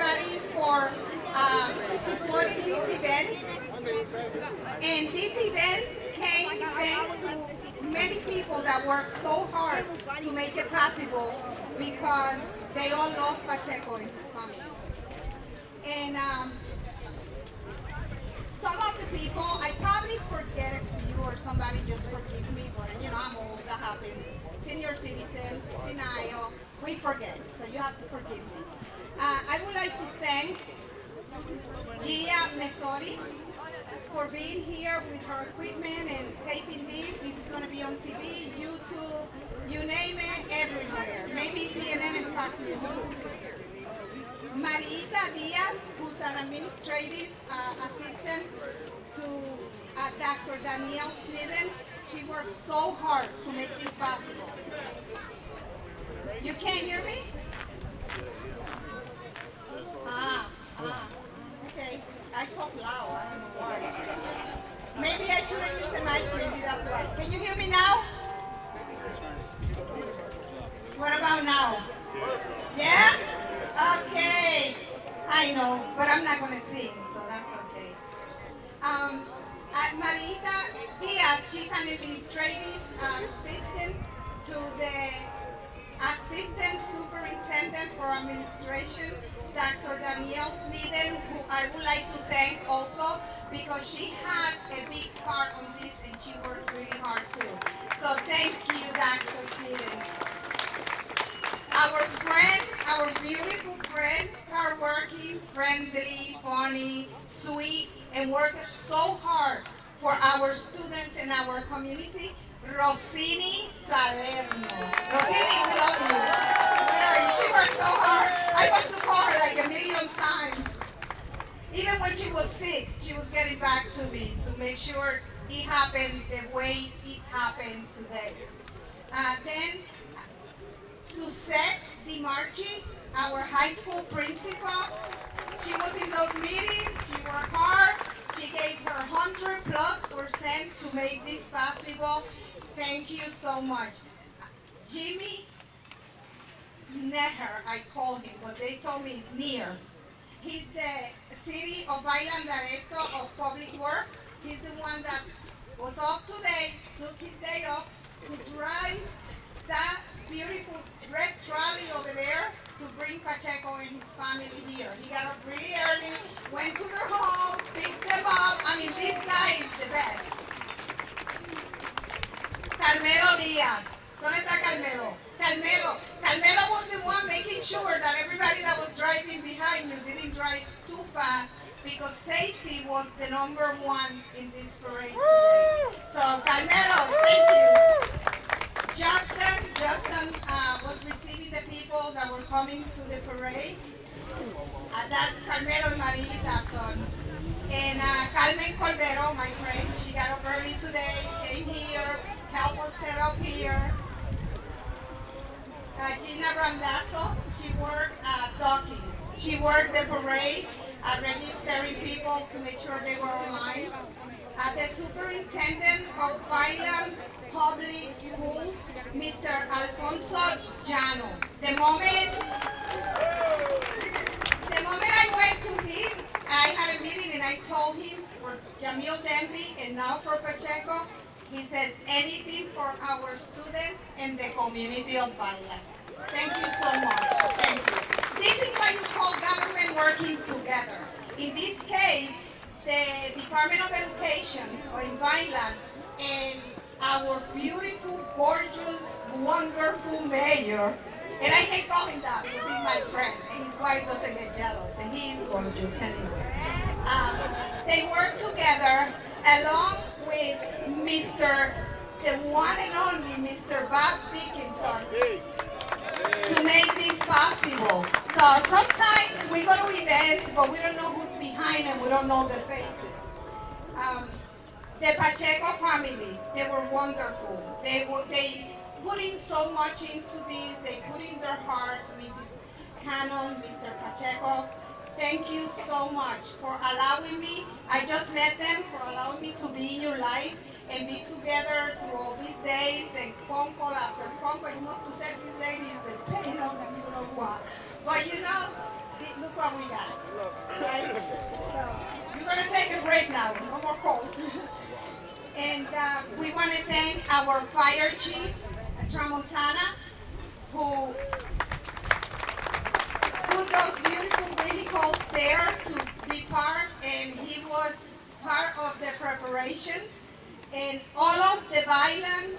everybody for supporting this event. And this event came thanks to many people that worked so hard to make it possible because they all love Pacheco and his family. And some of the people, I probably forget a few or somebody just forgive me, but I'm old, that happens. Senior citizen, senile, we forget, so you have to forgive me. I would like to thank Gia Mesori for being here with her equipment and taping this. This is going to be on TV, YouTube, you name it, everywhere. Maybe CNN and Fox News too. Marita Diaz, who's an administrative assistant to Dr. Danielle Snedden. She worked so hard to make this possible. You can't hear me? Okay. I talk loud, I don't know why. Maybe I shouldn't use a mic, maybe that's why. Can you hear me now? What about now? Yeah? Okay. I know, but I'm not going to sing, so that's okay. Marita Diaz, she's an administrative assistant to the Assistant Superintendent for Administration, Dr. Danielle Snedden, who I would like to thank also because she has a big part on this and she worked really hard too. So thank you, Dr. Snedden. Our friend, our beautiful friend, hardworking, friendly, funny, sweet, and worked so hard for our students and our community, Rossini Salerno. Rossini, we love you. Where are you? She worked so hard. I must have called her like a million times. Even when she was sick, she was getting back to me to make sure it happened the way it happened today. Then Suzette DiMarchi, our high school principal. She was in those meetings. She worked hard. She gave her 100+% to make this possible. Thank you so much. Jimmy Neher, I call him, but they told me it's near. He's the City of Vineland Director of Public Works. He's the one that was off today, took his day off to drive that beautiful red trolley over there to bring Pacheco and his family here. He got up really early, went to their home, picked them up. I mean, this guy is the best. Carmelo Diaz. ¿Dónde está Carmelo? Carmelo was the one making sure that everybody that was driving behind you didn't drive too fast because safety was the #1 in this parade today. So Carmelo, thank you. Justin was receiving the people that were coming to the parade. That's Carmelo and Marita's son. And Carmen Cordero, my friend, she got up early today, came here, helped us set up here. Gina Randazzo, she worked Dawkins. She worked the parade, registering people to make sure they were online. The superintendent of Vineland Public Schools, Mr. Alfonso Llano. The moment I went to him, I had a meeting and I told him for Jamil Denby and now for Pacheco, he says anything for our students and the community of Vineland. Thank you so much. Thank you. This is what you call government working together. In this case, the Department of Education in Vineland and our beautiful, gorgeous, wonderful mayor, and I can call him that because he's my friend and his wife doesn't get jealous and he's gorgeous anyway. They work together along with the one and only Mr. Bob Dickinson to make this possible. So sometimes we go to events, but we don't know who's behind and we don't know the faces. The Pacheco family, they were wonderful. They put in so much into this. They put in their heart. Mrs. Cannon, Mr. Pacheco, thank you so much for allowing me. I just met them for allowing me to be in your life and be together through all these days and phone call after phone call. You must have said this lady is a pain, I don't even know what. But Look what we got, right? So we're gonna take a break now. No more calls. And we want to thank our fire chief, Tramontana, who put those beautiful vehicles there to be parked, and he was part of the preparations. And all of the Vineland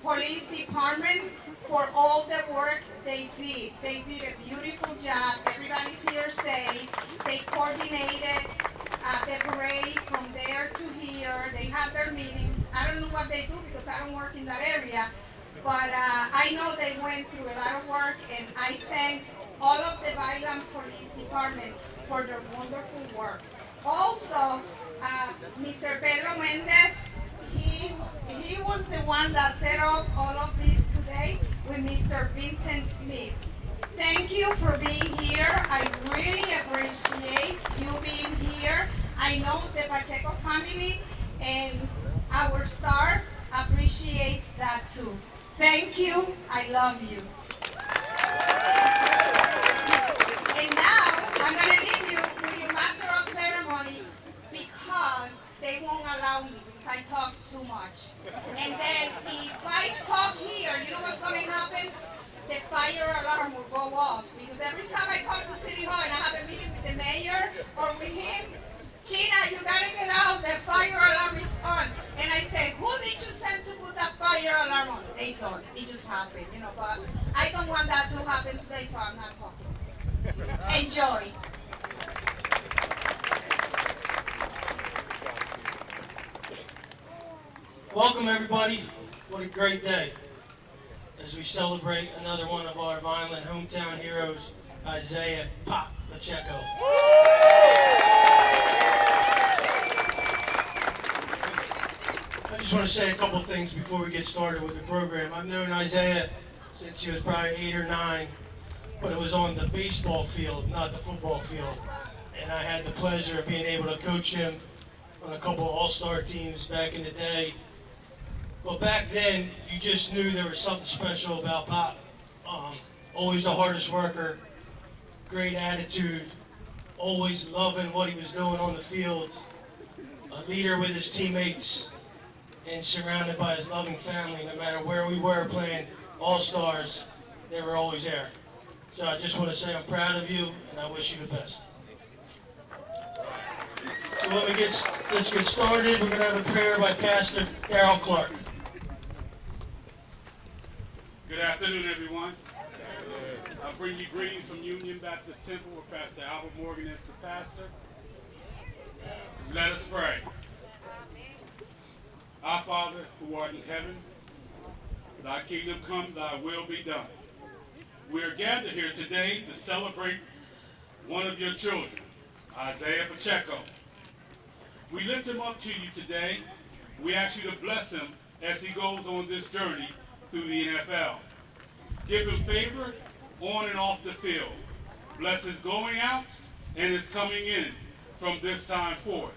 Police Department for all the work they did. They did a beautiful job. Everybody's here safe. They coordinated the parade from there to here. They had their meetings. I don't know what they do because I don't work in that area, but I know they went through a lot of work, and I thank all of the Vineland Police Department for their wonderful work. Also, Mr. Pedro Mendez, he was the one that set up all of this today with Mr. Vincent Smith. Thank you for being here. I really appreciate you being here. I know the Pacheco family and our staff appreciates that too. Thank you. I love you. And now I'm going to leave you with your master of ceremony because they won't allow me because I talk too much. And then if I talk here, you know what's going to happen? The fire alarm will go off because every time I come to City Hall and I have a meeting with the mayor or with him, Gina, you gotta get out, the fire alarm is on. And I say, who did you send to put that fire alarm on? They don't, it just happened, but I don't want that to happen today, so I'm not talking. Enjoy. Welcome everybody, what a great day as we celebrate another one of our Vineland hometown heroes, Isaih Pacheco. I just want to say a couple things before we get started with the program. I've known Isaiah since he was probably 8 or 9, but it was on the baseball field, not the football field. And I had the pleasure of being able to coach him on a couple of all-star teams back in the day. But back then, you just knew there was something special about Pop. Always the hardest worker, great attitude, always loving what he was doing on the field, a leader with his teammates, and surrounded by his loving family. No matter where we were playing all-stars, they were always there. So I just want to say I'm proud of you, and I wish you the best. So let's get started. We're going to have a prayer by Pastor Darrell Clark. Good afternoon, everyone. I bring you greetings from Union Baptist Temple with Pastor Albert Morgan as the pastor. Let us pray. Our Father, who art in heaven, thy kingdom come, thy will be done. We are gathered here today to celebrate one of your children, Isaih Pacheco. We lift him up to you today. We ask you to bless him as he goes on this journey through the NFL. Give him favor on and off the field. Bless his going outs and his coming in from this time forth.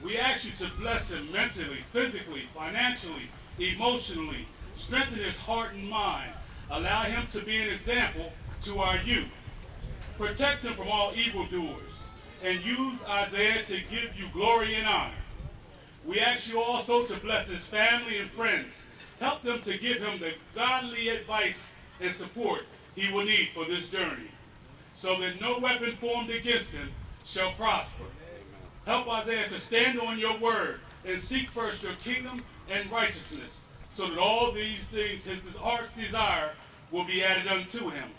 We ask you to bless him mentally, physically, financially, emotionally. Strengthen his heart and mind. Allow him to be an example to our youth. Protect him from all evildoers. And use Isaiah to give you glory and honor. We ask you also to bless his family and friends. Help them to give him the godly advice and support he will need for this journey, so that no weapon formed against him shall prosper. Help Isaiah to stand on your word and seek first your kingdom and righteousness, so that all these things his heart's desire will be added unto him.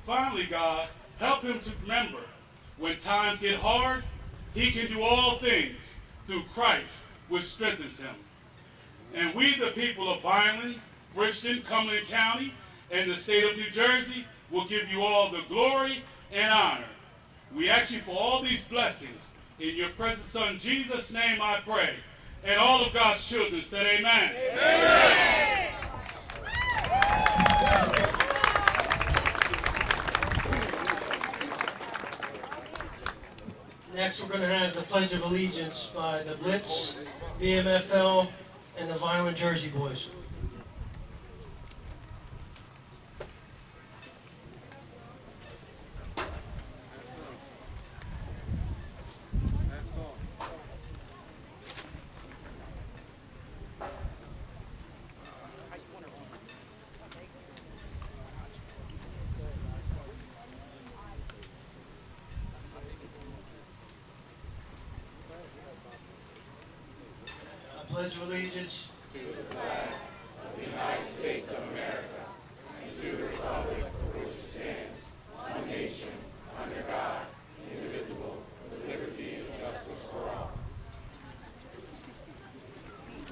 Finally, God, help him to remember when times get hard, he can do all things through Christ, which strengthens him. And we, the people of Vineland, Bridgeton, Cumberland County, and the state of New Jersey, will give you all the glory and honor. We ask you for all these blessings. In your precious Son, Jesus' name I pray. And all of God's children said amen. Amen. Next, we're going to have the Pledge of Allegiance by the Blitz, VMFL, and the Vineland Jersey Boys. pledge allegiance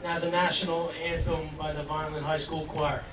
now the national anthem by the Vineland High School Choir.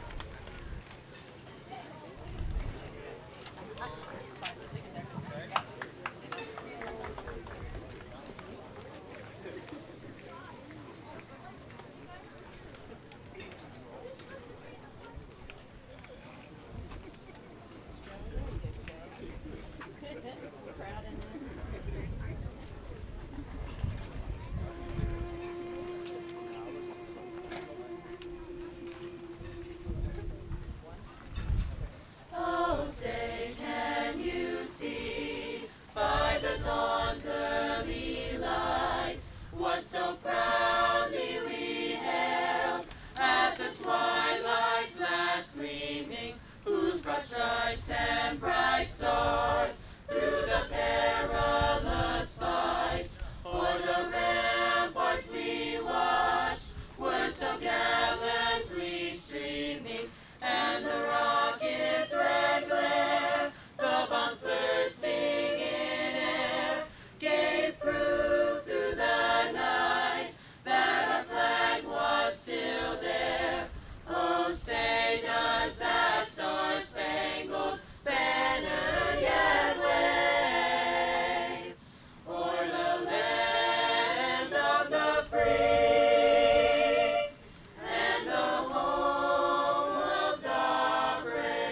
Oh, say, can you see by the dawn's early light what so proudly we hailed at the twilight's last gleaming, whose broad stripes and bright stars through the perilous fight o'er the ramparts we watched were so gallantly streaming, and the rocket's red glare, the bombs bursting in air, gave proof through the night that our flag was still there. Oh, say, does that star-spangled banner yet wave o'er the land of the free and the home of the brave?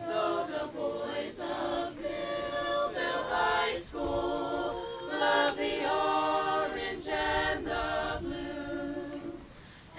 Though the boys of Vineland High School love the orange and the blue,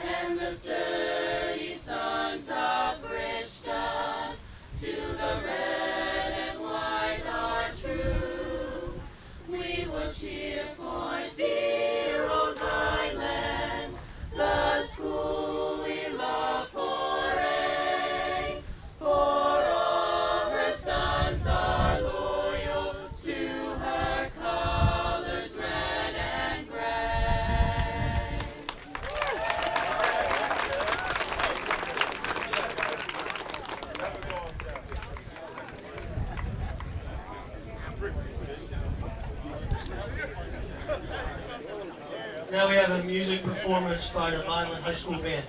and the sturdy sons of Bridgeton to the red and white are true, we will cheer for dear old Vineland, the school we love foray. For all her sons are loyal to her colors red and gray. Now we have a music performance by the Vineland High School Band.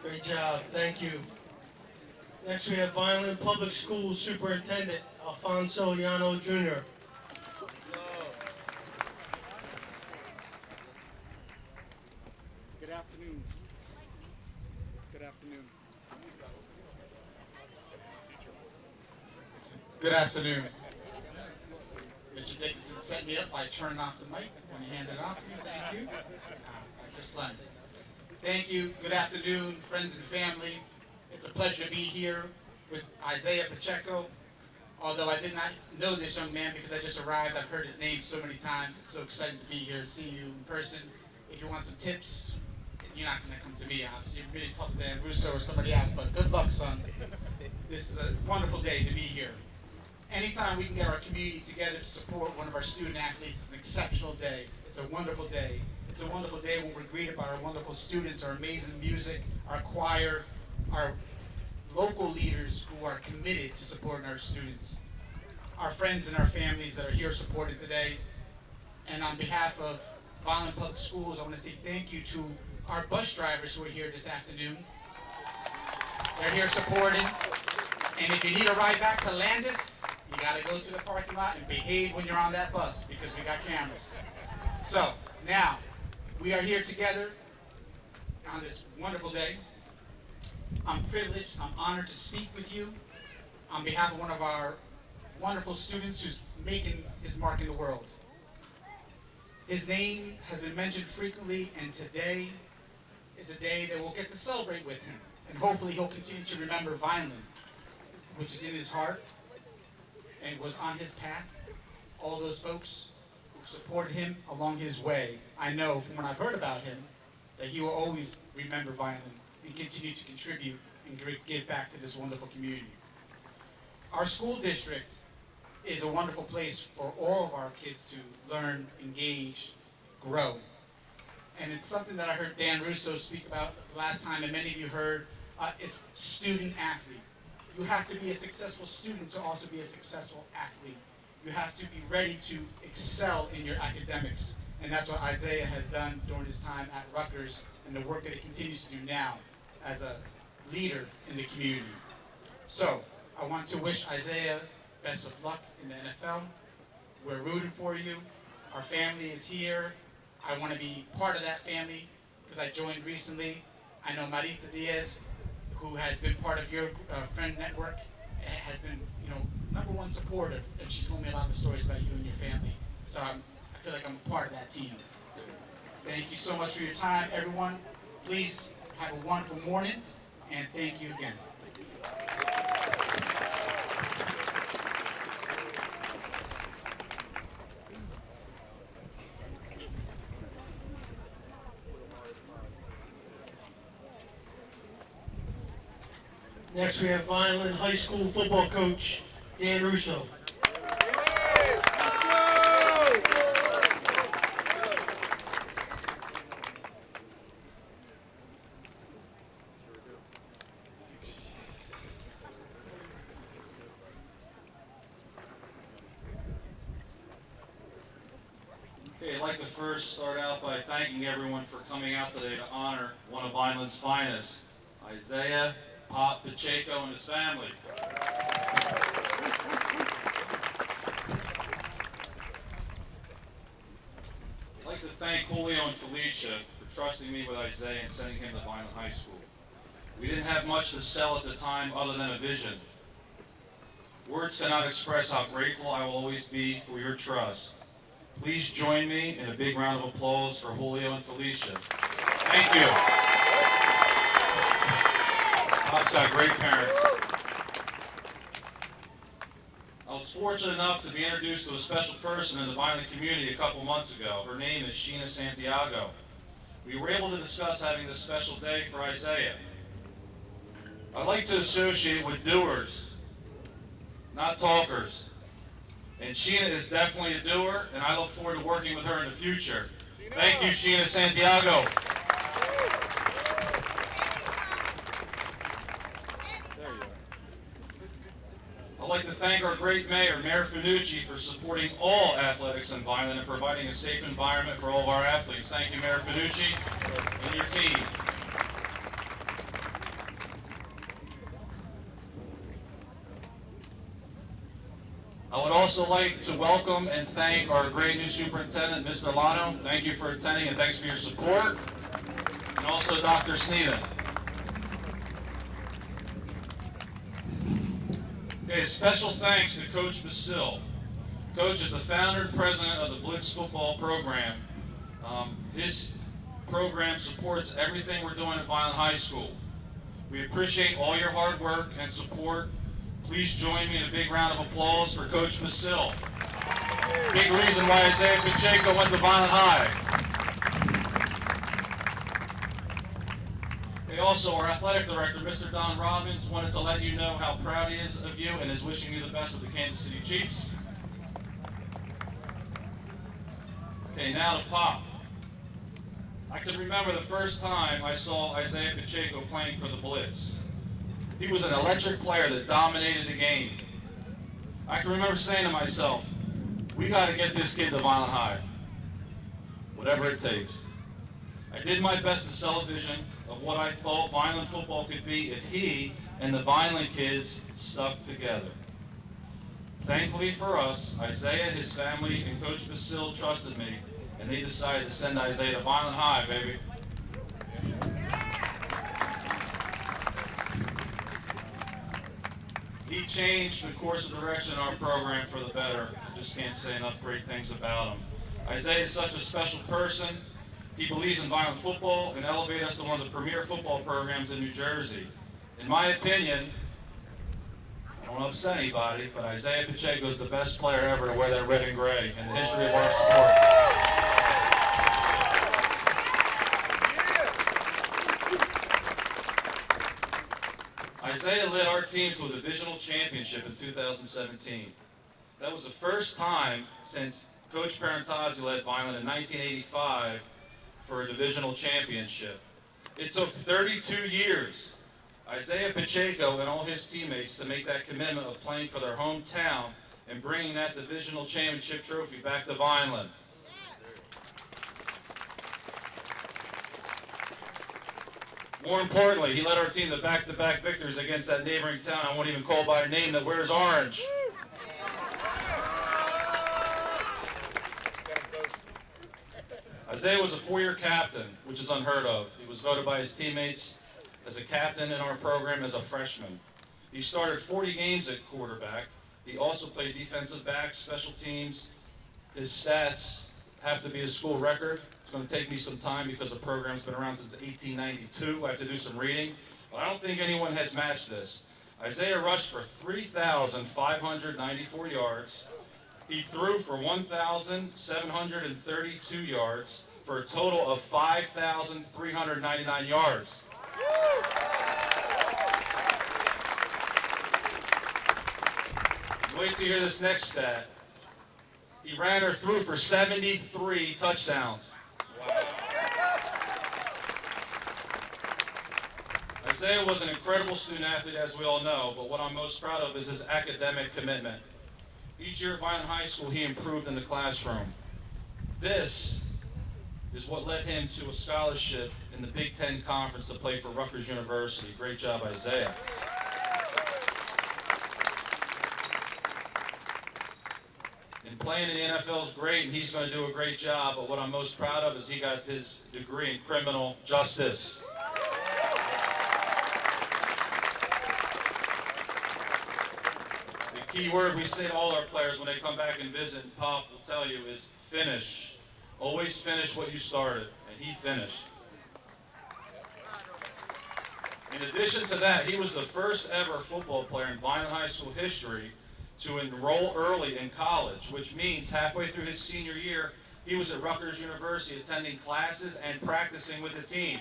Great job, thank you. Next we have Vineland Public School Superintendent Alfonso Llano Jr. Good afternoon. Good afternoon. Good afternoon. Mr. Dickinson set me up by turning off the mic when he handed it off to me. Thank you. I just planned it. Thank you. Good afternoon, friends and family. It's a pleasure to be here with Isaih Pacheco. Although I did not know this young man because I just arrived, I've heard his name so many times. It's so exciting to be here and see you in person. If you want some tips, you're not going to come to me, obviously. You're really talk to Dan Russo or somebody else, but good luck, son. This is a wonderful day to be here. Anytime we can get our community together to support one of our student athletes is an exceptional day. It's a wonderful day. It's a wonderful day when we're greeted by our wonderful students, our amazing music, our choir, our local leaders who are committed to supporting our students, our friends and our families that are here supported today. And on behalf of Vineland Public Schools, I want to say thank you to our bus drivers who are here this afternoon. They're here supporting. And if you need a ride back to Landis, you got to go to the parking lot and behave when you're on that bus because we got cameras. So now, we are here together on this wonderful day. I'm privileged, I'm honored to speak with you on behalf of one of our wonderful students who's making his mark in the world. His name has been mentioned frequently, and today is a day that we'll get to celebrate with him. And hopefully he'll continue to remember Vineland, which is in his heart and was on his path. All those folks who supported him along his way. I know from when I've heard about him that he will always remember Vineland and continue to contribute and give back to this wonderful community. Our school district is a wonderful place for all of our kids to learn, engage, grow. And it's something that I heard Dan Russo speak about last time, and many of you heard, it's student athlete. You have to be a successful student to also be a successful athlete. You have to be ready to excel in your academics. And that's what Isaih has done during his time at Rutgers and the work that he continues to do now as a leader in the community. So I want to wish Isaih best of luck in the NFL. We're rooting for you. Our family is here. I want to be part of that family because I joined recently. I know Marita Diaz, who has been part of your friend network, has been, #1 supporter, and she told me a lot of stories about you and your family. So I feel like I'm a part of that team. Thank you so much for your time, everyone. Please have a wonderful morning, and thank you again. Next we have Vineland High School football coach Dan Russo. Okay, I'd like to first start out by thanking everyone for coming out today to honor one of Vineland's finest, Isaih Pacheco and his family. I'd like to thank Julio and Felicia for trusting me with Isaih and sending him to Vineland High School. We didn't have much to sell at the time other than a vision. Words cannot express how grateful I will always be for your trust. Please join me in a big round of applause for Julio and Felicia. Thank you. Pop's got great parents. I was fortunate enough to be introduced to a special person in the Vineland community a couple months ago. Her name is Sheena Santiago. We were able to discuss having this special day for Isaih. I like to associate with doers, not talkers. And Sheena is definitely a doer, and I look forward to working with her in the future. Thank you, Sheena Santiago. I'd like to thank our great mayor, Mayor Finucci, for supporting all athletics in Vineland and providing a safe environment for all of our athletes. Thank you, Mayor Finucci, and your team. also like to welcome and thank our great new superintendent, Mr. Lano. Thank you for attending and thanks for your support. And also Dr. Sneeden. Okay, special thanks to Coach Basil. Coach is the founder and president of the Blitz football program. His program supports everything we're doing at Vineland High School. We appreciate all your hard work and support. Please join me in a big round of applause for Coach Basil. Big reason why Isaih Pacheco went to Vineland High. Okay, also, our athletic director, Mr. Don Robbins, wanted to let you know how proud he is of you and is wishing you the best with the Kansas City Chiefs. Okay, now to Pop. I can remember the first time I saw Isaih Pacheco playing for the Blitz. He was an electric player that dominated the game. I can remember saying to myself, we got to get this kid to Vineland High, whatever it takes. I did my best to sell a vision of what I thought Vineland football could be if he and the Vineland kids stuck together. Thankfully for us, Isaih, his family, and Coach Basil trusted me, and they decided to send Isaih to Vineland High, baby. He changed the course of direction in our program for the better. I just can't say enough great things about him. Isaih is such a special person. He believes in Vineland football and elevated us to one of the premier football programs in New Jersey. In my opinion, I don't want to upset anybody, but Isaih Pacheco is the best player ever to wear that red and gray in the history of our sport. Isaih led our team to a divisional championship in 2017. That was the first time since Coach Parentazzi led Vineland in 1985 for a divisional championship. It took 32 years. Isaih Pacheco and all his teammates to make that commitment of playing for their hometown and bringing that divisional championship trophy back to Vineland. More importantly, he led our team to back-to-back victories against that neighboring town I won't even call by name that wears orange. Isaih was a four-year captain, which is unheard of. He was voted by his teammates as a captain in our program as a freshman. He started 40 games at quarterback. He also played defensive back, special teams. His stats have to be a school record. It's going to take me some time because the program's been around since 1892. I have to do some reading, but I don't think anyone has matched this. Isaih rushed for 3,594 yards. He threw for 1,732 yards for a total of 5,399 yards. Wait till you hear this next stat. He ran or threw for 73 touchdowns. Wow. Isaih was an incredible student athlete, as we all know, but what I'm most proud of is his academic commitment. Each year at Vineland High School, he improved in the classroom. This is what led him to a scholarship in the Big Ten Conference to play for Rutgers University. Great job, Isaih. And playing in the NFL is great, and he's going to do a great job, but what I'm most proud of is he got his degree in criminal justice. The key word we say to all our players when they come back and visit, and Pop will tell you, is finish. Always finish what you started, and he finished. In addition to that, he was the first ever football player in Vineland High School history to enroll early in college, which means halfway through his senior year, he was at Rutgers University attending classes and practicing with the team.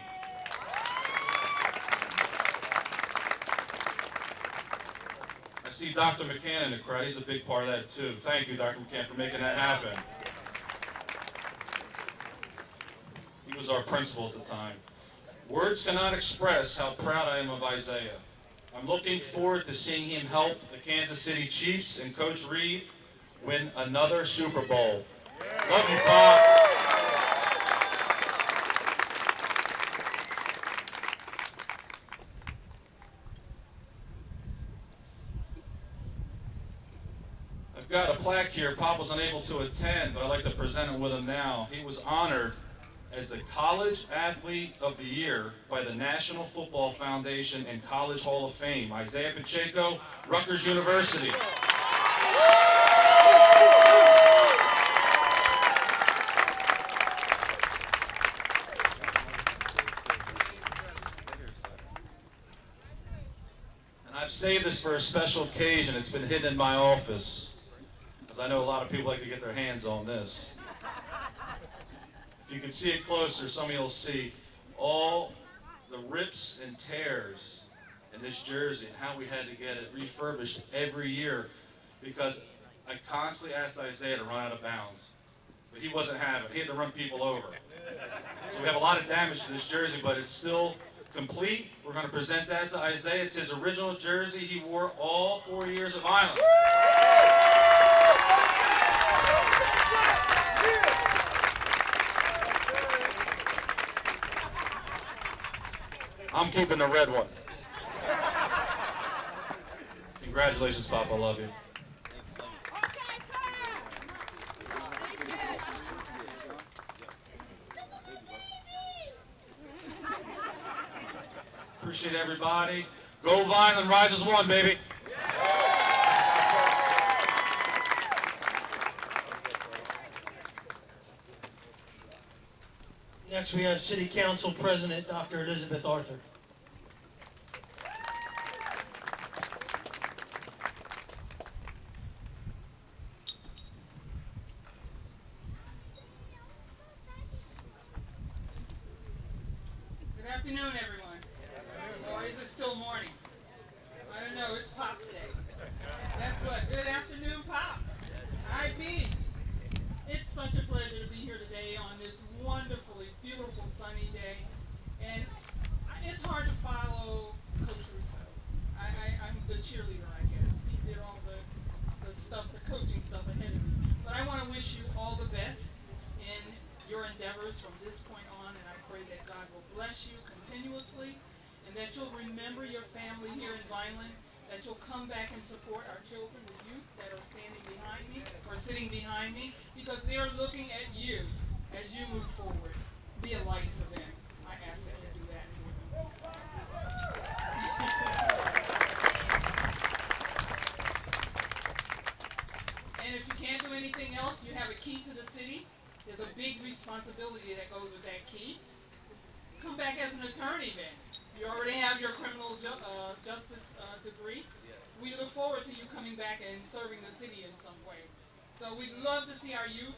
I see Dr. McCann in the crowd. He's a big part of that too. Thank you, Dr. McCann, for making that happen. He was our principal at the time. Words cannot express how proud I am of Isaih. I'm looking forward to seeing him help the Kansas City Chiefs and Coach Reed win another Super Bowl. Love you, Pop. I've got a plaque here. Pop was unable to attend, but I'd like to present it with him now. He was honored as the College Athlete of the Year by the National Football Foundation and College Hall of Fame. Isaih Pacheco, Rutgers University. And I've saved this for a special occasion. It's been hidden in my office, because I know a lot of people like to get their hands on this. If you can see it closer, some of you will see all the rips and tears in this jersey and how we had to get it refurbished every year, because I constantly asked Isaih to run out of bounds, but he wasn't having it. He had to run people over. So we have a lot of damage to this jersey, but it's still complete. We're going to present that to Isaih. It's his original jersey he wore all 4 years of Vineland. I'm keeping the red one. Congratulations, Pop. I love you. Appreciate everybody. Go Vineland, rise as one, baby. Next, we have City Council President Dr. Elizabeth Arthur. Good afternoon, everyone. Or is it still morning? I don't know. It's Pop's Day. That's what. Good afternoon, Pop. IB. It's such a pleasure to be here today on this wonderfully beautiful sunny day. And it's hard to follow Coach Russo. I'm the cheerleader, I guess. He did all the stuff, the coaching stuff ahead of me. But I want to wish you all the best in your endeavors from this point on, and I pray that God will bless you continuously, and that you'll remember your family here in Vineland, that you'll come back and support our children, the youth that are standing behind me, or sitting behind me, because they are looking at you as you move forward. Be a light for them. I ask that you do that for them. And if you can't do anything else, you have a key to the city. There's a big responsibility that goes with that key. Come back as an attorney then. You already have your criminal justice degree. We look forward to you coming back and serving the city in some way. So we'd love to see our youth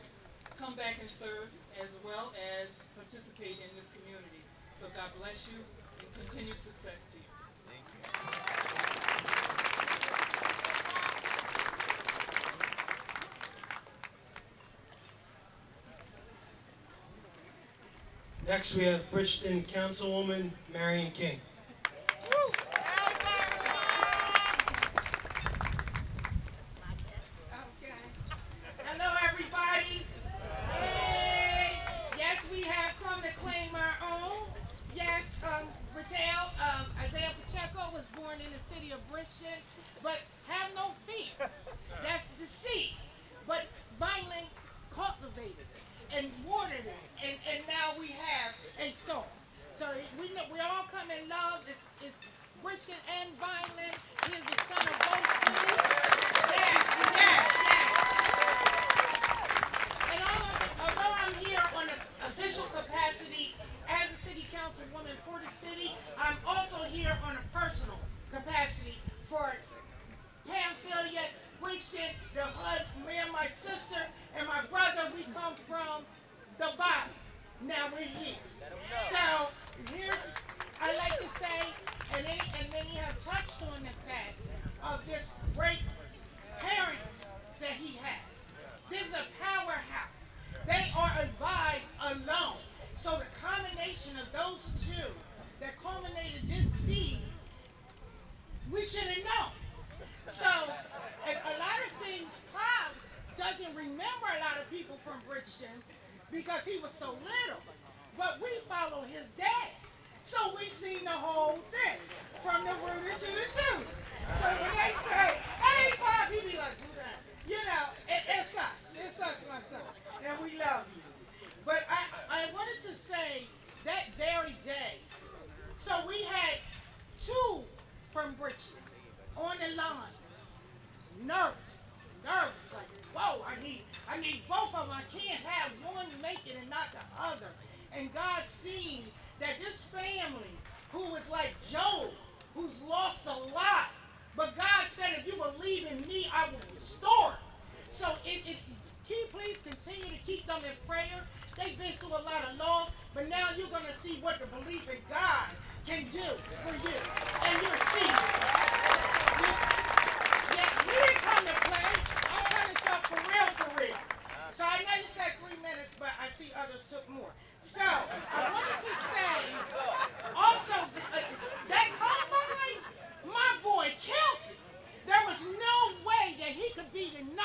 come back and serve, as well as participate in this community. So God bless you and continued success to you. Next, we have Bridgeton Councilwoman Marion King. Hello, everybody. Hey. Yes, we have come to claim our own. Yes, Isaih Pacheco was born in the city of Bridgeton, but have no fear. That's the seed. But Vineland cultivated it and watered it, and now we have a storm. So we all come in love. It's Bridgeton and Vineland. He is the son of both cities. Yes. And although I'm here on an official capacity as a city councilwoman for the city, I'm also here on a personal capacity for Pamphylia, Bridgeton, the hood. Me and my sister and my brother, we come from the bottom. Now we're here. So I like to say, and many have touched on the fact of this great parent that he has. This is a powerhouse. They are a vibe alone. So the combination of those two that culminated this seed, we should have known. So a lot of things Pop doesn't remember a lot of people from Bridgeton because he was so little. But we follow his dad. So we seen the whole thing, from the rooter to the tooth. So when they say, hey Pop, he be like, do that. You know, like Job, who's lost a lot. But God said, if you believe in me, I will restore. So can you please continue to keep them in prayer? They've been through a lot of loss, but now you're going to see what the belief in God can do for you. And you'll see it. Yeah, we didn't come to play. I'm trying to talk for real, for real. So I know you said 3 minutes, but I see others took more. So I wanted to say, also, that combine, my boy killed it. There was no way that he could beat a 9.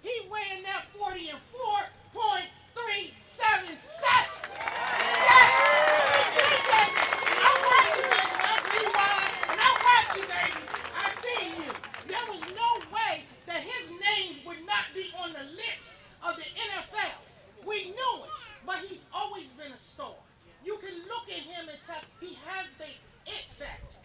He ran that 40 in 4.377. Yes, he did that. And I watch you, baby. I rewind, and I watch you, baby. I seen you. There was no way that his name would not be on the lips of the NFL. We knew it, but he's always been a star. You can look at him and tell he has the it factor.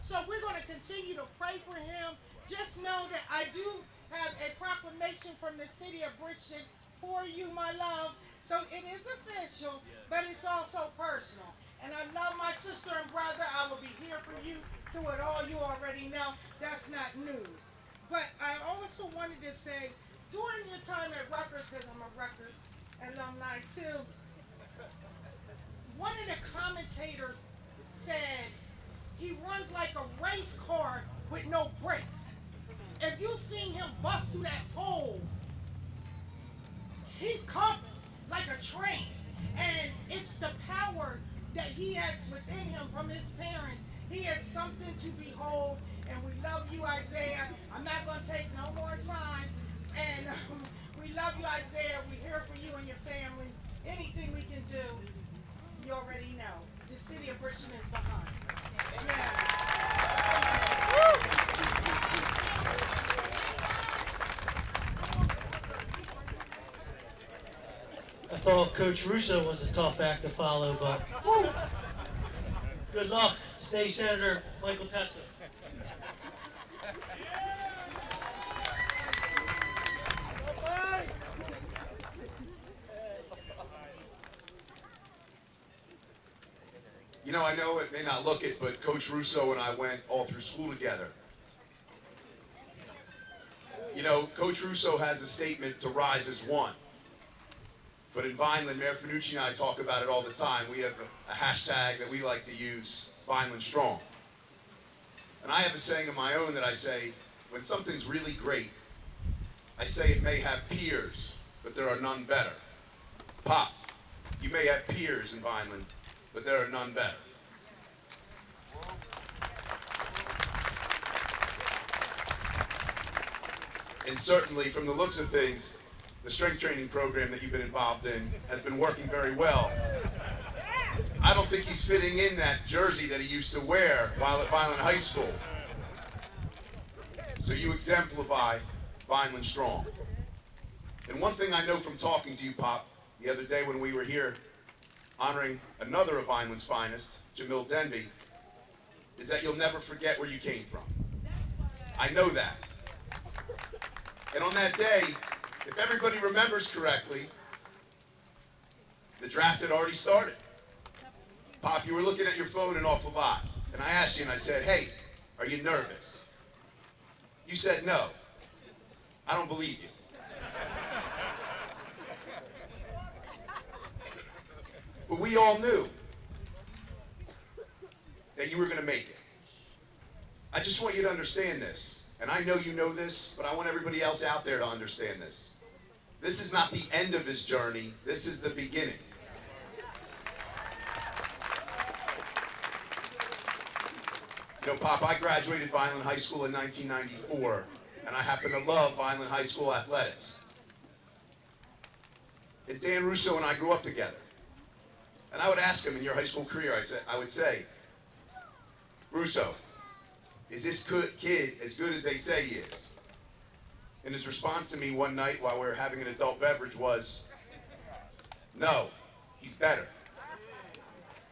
So we're going to continue to pray for him. Just know that I do have a proclamation from the city of Richmond for you, my love. So it is official, but it's also personal. And I love my sister and brother. I will be here for you through it all. You already know that's not news. But I also wanted to say, during your time at Rutgers, because I'm a Rutgers alumni too, one of the commentators said he runs like a race car with no brakes. If you seen him bust through that hole, he's coming like a train. And it's the power that he has within him from his parents. He is something to behold, and we love you, Isaiah. I'm not going to take no more time. And we love you, Isaiah. We're here for you and your family. Anything we can do, you already know. The city of Richmond is behind. I thought Coach Russo was a tough act to follow, but woo. Good luck, State Senator Michael Testa. You know, I know it may not look it, but Coach Russo and I went all through school together. You know, Coach Russo has a statement to rise as one. But in Vineland, Mayor Finucci and I talk about it all the time. We have a hashtag that we like to use, Vineland Strong. And I have a saying of my own that I say, when something's really great, I say it may have peers, but there are none better. Pop, you may have peers in Vineland, but there are none better. And certainly, from the looks of things, the strength training program that you've been involved in has been working very well. I don't think he's fitting in that jersey that he used to wear while at Vineland High School. So you exemplify Vineland Strong. And one thing I know from talking to you, Pop, the other day when we were here honoring another of Vineland's finest, Jamil Denby, is that you'll never forget where you came from. I know that. And on that day, if everybody remembers correctly, the draft had already started. Pop, you were looking at your phone an awful lot. And I asked you and I said, hey, are you nervous? You said no. I don't believe you. But we all knew that you were going to make it. I just want you to understand this. And I know you know this, but I want everybody else out there to understand this. This is not the end of his journey. This is the beginning. You know, Pop, I graduated Vineland High School in 1994, and I happen to love Vineland High School athletics. And Dan Russo and I grew up together. And I would ask him in your high school career, I would say, Russo, is this kid as good as they say he is? And his response to me one night while we were having an adult beverage was, no, he's better.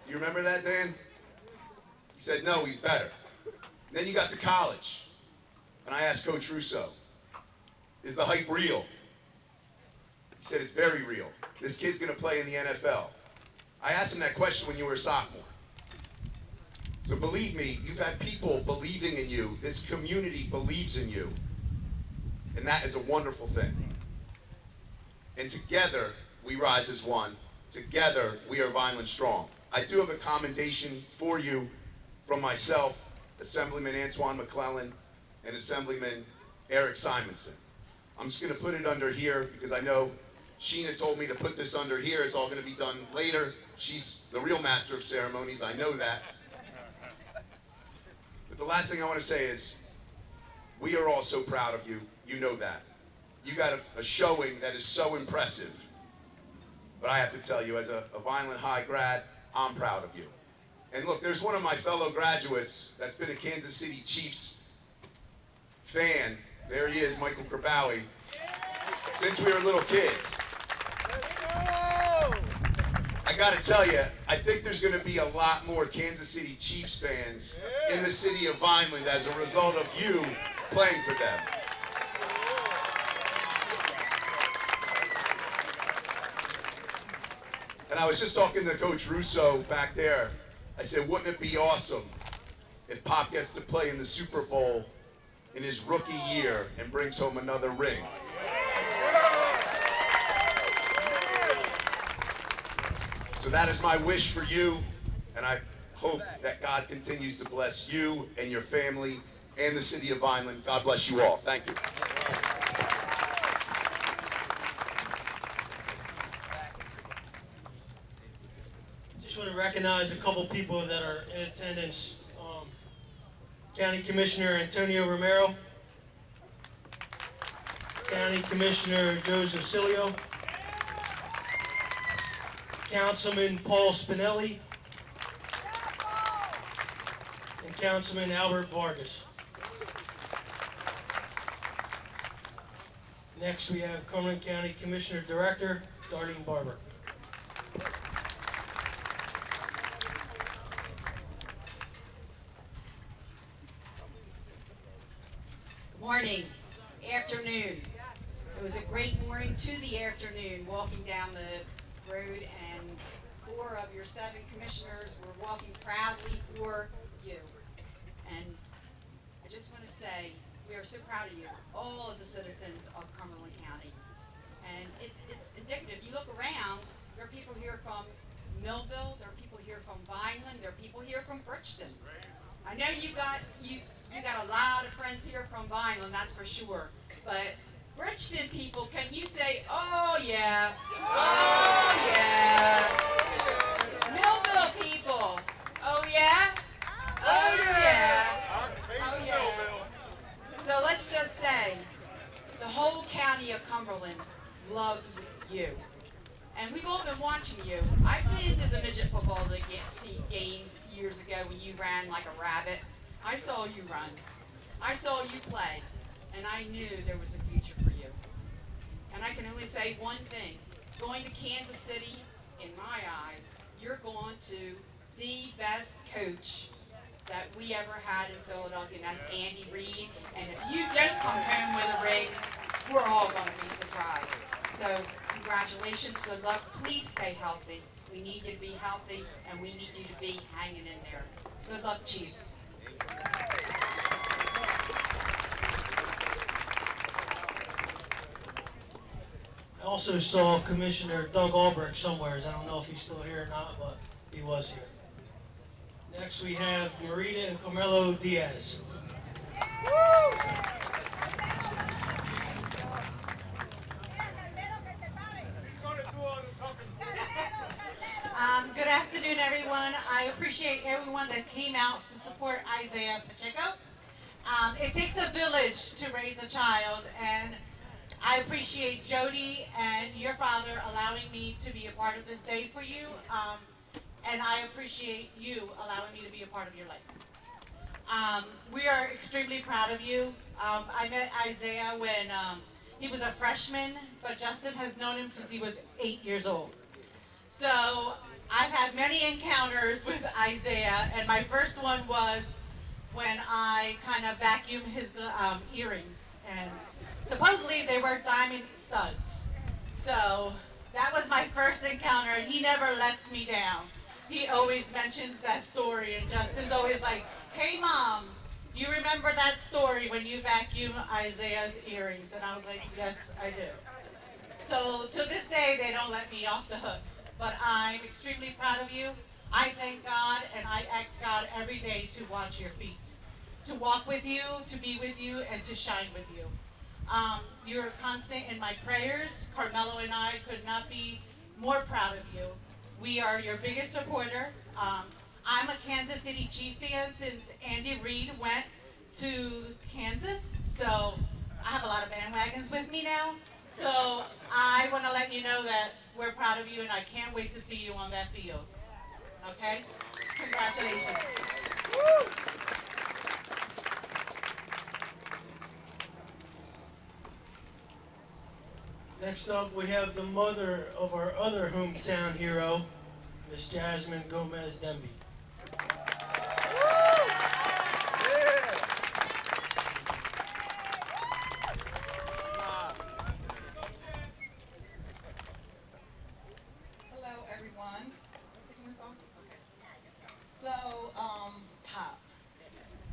Do you remember that, Dan? He said, no, he's better. And then you got to college, and I asked Coach Russo, is the hype real? He said, it's very real. This kid's going to play in the NFL. I asked him that question when you were a sophomore. So believe me, you've had people believing in you. This community believes in you. And that is a wonderful thing. And together, we rise as one. Together, we are Vineland strong. I do have a commendation for you from myself, Assemblyman Antoine McClellan, and Assemblyman Eric Simonson. I'm just going to put it under here because I know Sheena told me to put this under here. It's all going to be done later. She's the real master of ceremonies. I know that. But the last thing I want to say is we are all so proud of you. You know that. You got a showing that is so impressive. But I have to tell you, as a Vineland High grad, I'm proud of you. And look, there's one of my fellow graduates that's been a Kansas City Chiefs fan. There he is, Michael Krabowie, since we were little kids. I gotta tell you, I think there's gonna be a lot more Kansas City Chiefs fans in the city of Vineland as a result of you playing for them. And I was just talking to Coach Russo back there. I said, wouldn't it be awesome if Pop gets to play in the Super Bowl in his rookie year and brings home another ring? So that is my wish for you, and I hope that God continues to bless you and your family and the city of Vineland. God bless you all. Thank you. Just want to recognize a couple people that are in attendance. County Commissioner Antonio Romero, County Commissioner Joseph Cilio, Councilman Paul Spinelli, and Councilman Albert Vargas. Next we have Cumberland County Commissioner Director Darlene Barber. Morning, afternoon. It was a great morning to the afternoon, walking down the road, and 4 of your 7 commissioners were walking proudly for you. And I just want to say, we are so proud of you, all of the citizens of Cumberland County. And it's indicative. You look around, there are people here from Millville, there are people here from Vineland, there are people here from Bridgeton. I know you got a lot of friends here from Vineland, that's for sure. But Bridgeton people, can you say, oh yeah, oh yeah. Millville people, oh yeah, oh yeah, oh yeah. So let's just say, the whole county of Cumberland loves you. And we've all been watching you. I've been to the midget football games years ago when you ran like a rabbit. I saw you run. I saw you play. And I knew there was a future for you. And I can only say one thing. Going to Kansas City, in my eyes, you're going to the best coach that we ever had in Philadelphia, and that's Andy Reid. And if you don't come home with a ring, we're all going to be surprised. So congratulations, good luck. Please stay healthy. We need you to be healthy, and we need you to be hanging in there. Good luck, Chief. I also saw Commissioner Doug Albrecht somewhere. I don't know if he's still here or not, but he was here. Next we have Marita and Carmelo Diaz. Good afternoon, everyone. I appreciate everyone that came out to support Isaih Pacheco. It takes a village to raise a child, and I appreciate Jody and your father allowing me to be a part of this day for you, and I appreciate you allowing me to be a part of your life. We are extremely proud of you. I met Isaih when he was a freshman, but Justin has known him since he was 8 years old. So I've had many encounters with Isaih, and my first one was when I kind of vacuumed his earrings, and supposedly they were diamond studs. So that was my first encounter, and he never lets me down. he always mentions that story, and Justin's always like, "Hey, Mom, you remember that story when you vacuumed Isaiah's earrings?" And I was like, "Yes, I do." So to this day, they don't let me off the hook. But I'm extremely proud of you. I thank God, and I ask God every day to watch your feet, to walk with you, to be with you, and to shine with you. You're constant in my prayers. Carmelo and I could not be more proud of you. We are your biggest supporter. I'm a Kansas City Chiefs fan since Andy Reid went to Kansas, so I have a lot of bandwagons with me now. So I want to let you know that we're proud of you, and I can't wait to see you on that field. Okay? Congratulations. Next up, we have the mother of our other hometown hero, Miss Jasmine Gomez Demby. Hello, everyone. Taking this off? Okay. So, Pop,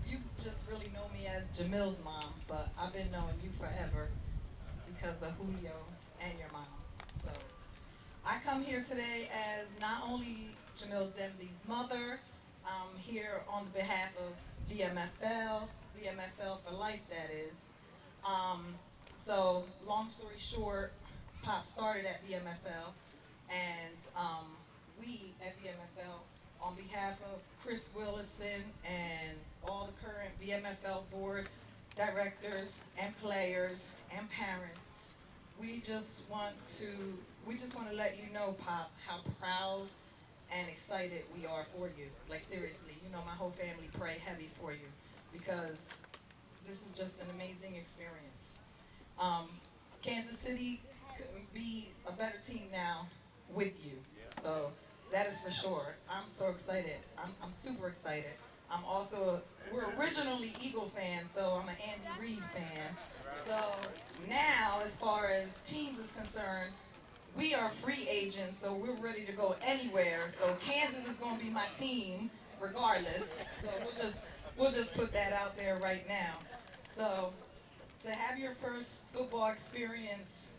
you just really know me as Jamil's mom, but I've been knowing you forever because of Julio and your mom. So, I come here today as not only Jamil Demby's mother, I'm here on behalf of VMFL for life, that is. So, long story short, Pop started at VMFL, and we at VMFL, on behalf of Chris Willison and all the current VMFL board directors and players and parents, we just want to let you know, Pop, how proud and excited we are for you. Like, seriously, you know, my whole family pray heavy for you because this is just an amazing experience. Kansas City couldn't be a better team now with you. So that is for sure. I'm so excited. I'm super excited. We're originally Eagle fans, so I'm an Andy Reid fan. So now, as far as teams is concerned, we are free agents, so we're ready to go anywhere. So Kansas is going to be my team, regardless. So we'll just put that out there right now. So to have your first football experience,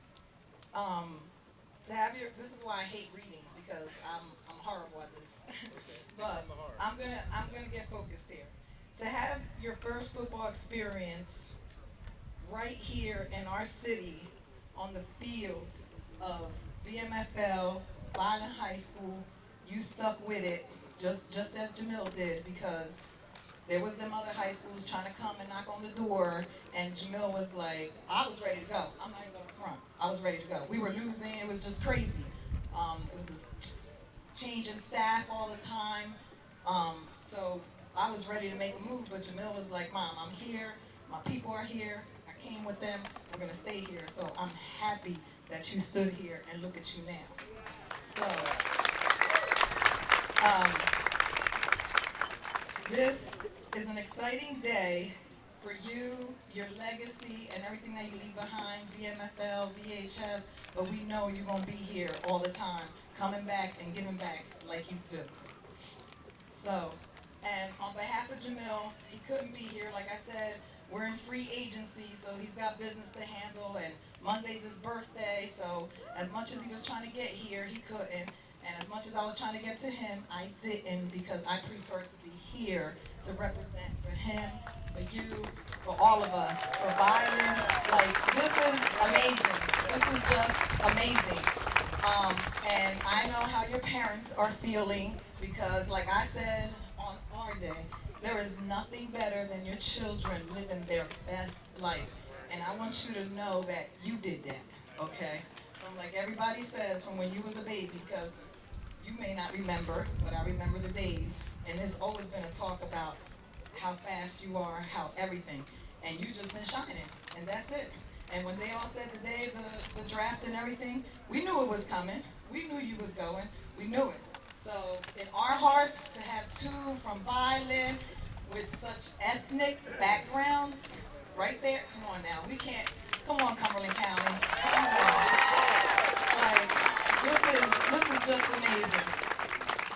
this is why I hate reading, because I'm horrible at this. But I'm gonna get focused here. To have your first football experience right here in our city on the fields of VMFL, Vineland High School, you stuck with it just as Jamil did, because there was them other high schools trying to come and knock on the door, and Jamil was like, I was ready to go. I'm not even going to front. I was ready to go. We were losing. It was just crazy. It was just changing staff all the time. So I was ready to make a move, but Jamil was like, Mom, I'm here. My people are here. I came with them. We're going to stay here. So I'm happy that you stood here, and look at you now. So this is an exciting day for you, your legacy, and everything that you leave behind, VMFL, VHS, but we know you're going to be here all the time, coming back and giving back like you do. So, and on behalf of Jamil, he couldn't be here. Like I said, we're in free agency, so he's got business to handle, and Monday's his birthday, so as much as he was trying to get here, he couldn't. And as much as I was trying to get to him, I didn't, because I prefer to be here to represent for him, for you, for all of us, for Vineland. Like, this is amazing. This is just amazing. And I know how your parents are feeling, because like I said on our day, there is nothing better than your children living their best life. And I want you to know that you did that, okay? From, like everybody says, from when you was a baby, because you may not remember, but I remember the days. And there's always been a talk about how fast you are, how everything. And you just been shining, and that's it. And when they all said today, the draft and everything, we knew it was coming. We knew you was going. We knew it. So in our hearts, to have two from Vineland with such ethnic backgrounds, right there, come on now. We can't, come on, Cumberland County. Come on. Like, this is just amazing.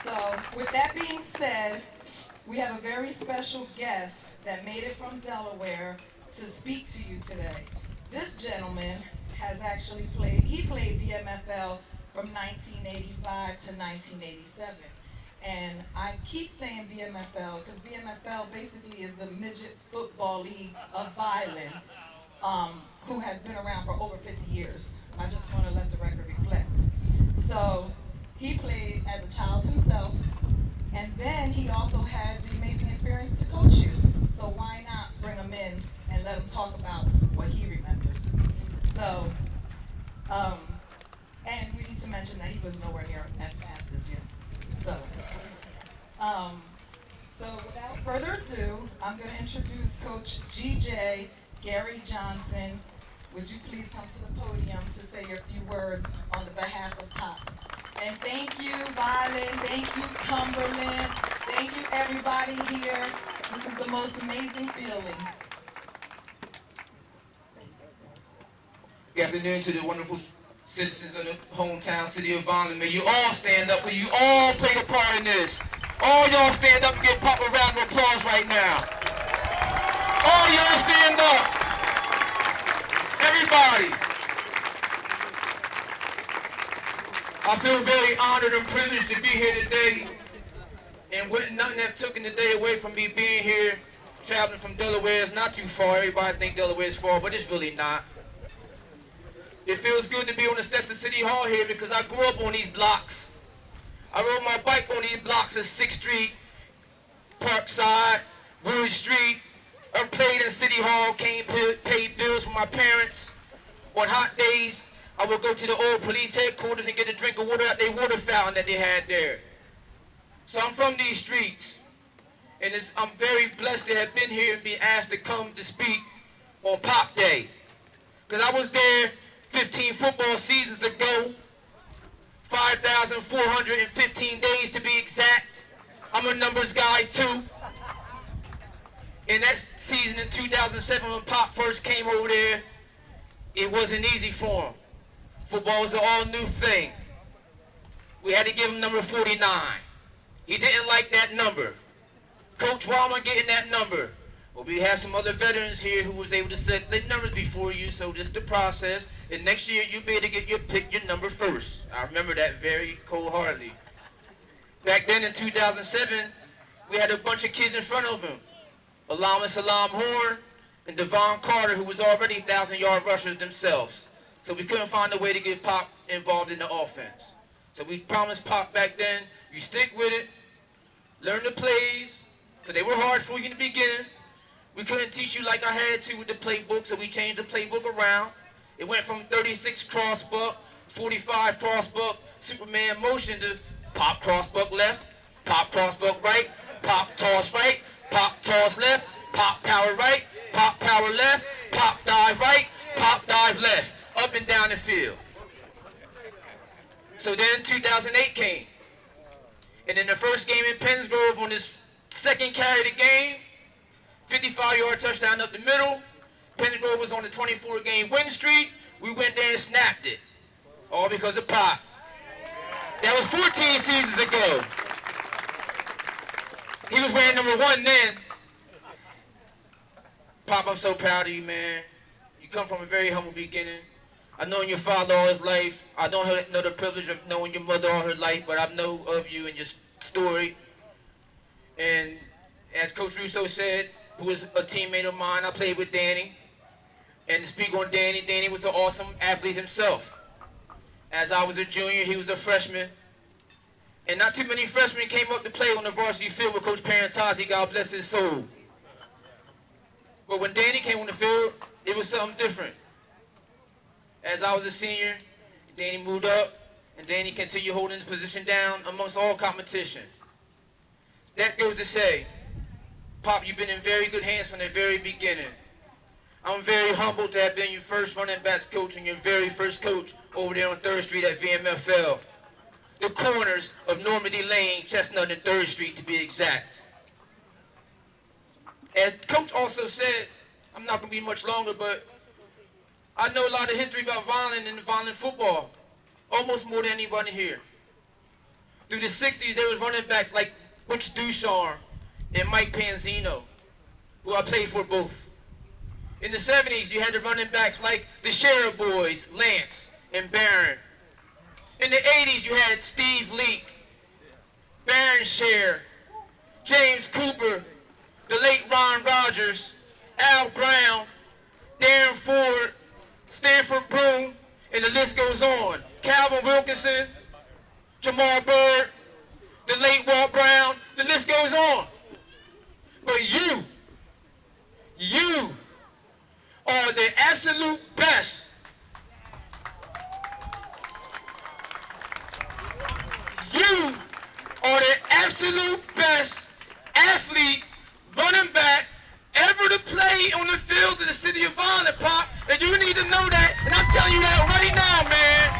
So with that being said, we have a very special guest that made it from Delaware to speak to you today. This gentleman has actually played VMFL from 1985 to 1987. And I keep saying VMFL because VMFL basically is the Midget Football League of Vineland, who has been around for over 50 years. I just want to let the record reflect. So he played as a child himself, and then he also had the amazing experience to coach you. So why not bring him in and let him talk about what he remembers? So, and we need to mention that he was nowhere near as fast as you. So without further ado, I'm going to introduce Coach GJ Gary Johnson. Would you please come to the podium to say your few words on the behalf of Pop? And thank you, Vineland. Thank you, Cumberland. Thank you, everybody here. This is the most amazing feeling. Good afternoon to the wonderful citizens of the hometown city of Vineland. May you all stand up, because you all played a part in this. All y'all stand up and give Pop a round of applause right now. All y'all stand up. Everybody. I feel very honored and privileged to be here today. And with nothing have taken the day away from me being here, traveling from Delaware. It's not too far. Everybody think Delaware is far, but it's really not. It feels good to be on the steps of City Hall here because I grew up on these blocks. I rode my bike on these blocks of 6th Street, Parkside, Wood Street. I played in City Hall, paid bills for my parents. On hot days, I would go to the old police headquarters and get a drink of water at their water fountain that they had there. So I'm from these streets, and I'm very blessed to have been here and be asked to come to speak on Pop Day. Because I was there 15 football seasons ago, 5,415 days to be exact. I'm a numbers guy too. And that season in 2007 when Pop first came over there, it wasn't easy for him. Football was an all new thing. We had to give him number 49. He didn't like that number. Coach, why am I getting that number? Well, we have some other veterans here who was able to set the numbers before you, so just the process. And next year, you'll be able to get your number first. I remember that very cold-heartedly. Back then in 2007, we had a bunch of kids in front of him. Alum and Salam Horn and Devon Carter, who was already 1,000-yard rushers themselves. So we couldn't find a way to get Pop involved in the offense. So we promised Pop back then, you stick with it, learn the plays, because they were hard for you in the beginning. We couldn't teach you like I had to with the playbook, so we changed the playbook around. It went from 36 crossbuck, 45 crossbuck, Superman motion to pop crossbuck left, pop crossbuck right, pop toss right, pop toss left, pop power right, pop power left, pop dive right, pop dive left, up and down the field. So then 2008 came. And in the first game in Pennsgrove, on this second carry of the game, 55-yard touchdown up the middle. Pennsgrove was on the 24-game win streak. We went there and snapped it. All because of Pop. That was 14 seasons ago. He was wearing number 1 then. Pop, I'm so proud of you, man. You come from a very humble beginning. I've known your father all his life. I don't know the privilege of knowing your mother all her life, but I know of you and your story. And as Coach Russo said, who was a teammate of mine, I played with Danny. And to speak on Danny, Danny was an awesome athlete himself. As I was a junior, he was a freshman. And not too many freshmen came up to play on the varsity field with Coach Parentazzi, God bless his soul. But when Danny came on the field, it was something different. As I was a senior, Danny moved up, and Danny continued holding his position down amongst all competition. That goes to say, Pop, you've been in very good hands from the very beginning. I'm very humbled to have been your first running backs coach and your very first coach over there on 3rd Street at VMFL. The corners of Normandy Lane, Chestnut, and 3rd Street to be exact. As Coach also said, I'm not going to be much longer, but I know a lot of history about Vineland and Vineland football, almost more than anybody here. Through the 60s, there was running backs like Butch Ducharme and Mike Panzino, who I played for both. In the 70s, you had the running backs like the Sheriff Boys, Lance and Barron. In the 80s, you had Steve Leak, Baron Scher, James Cooper, the late Ron Rogers, Al Brown, Darren Ford, Stanford Broom, and the list goes on. Calvin Wilkinson, Jamar Byrd, the late Walt Brown, the list goes on. But you are the absolute best. You are the absolute best athlete, running back, ever to play on the fields of the city of Vineland, Pop. And you need to know that, and I'm telling you that right now, man.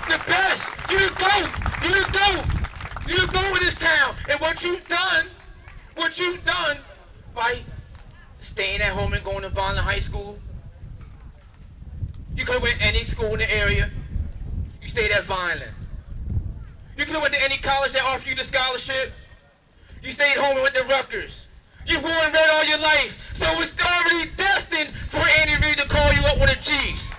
The best. You the GOAT. You the GOAT. You the GOAT in this town. And what you've done by staying at home and going to Vineland High School. You could have went to any school in the area. You stayed at Vineland. You could have went to any college that offered you the scholarship. You stayed home and went to Rutgers. You've worn red all your life, so it's already destined for Andy Reid to call you up with the Chiefs.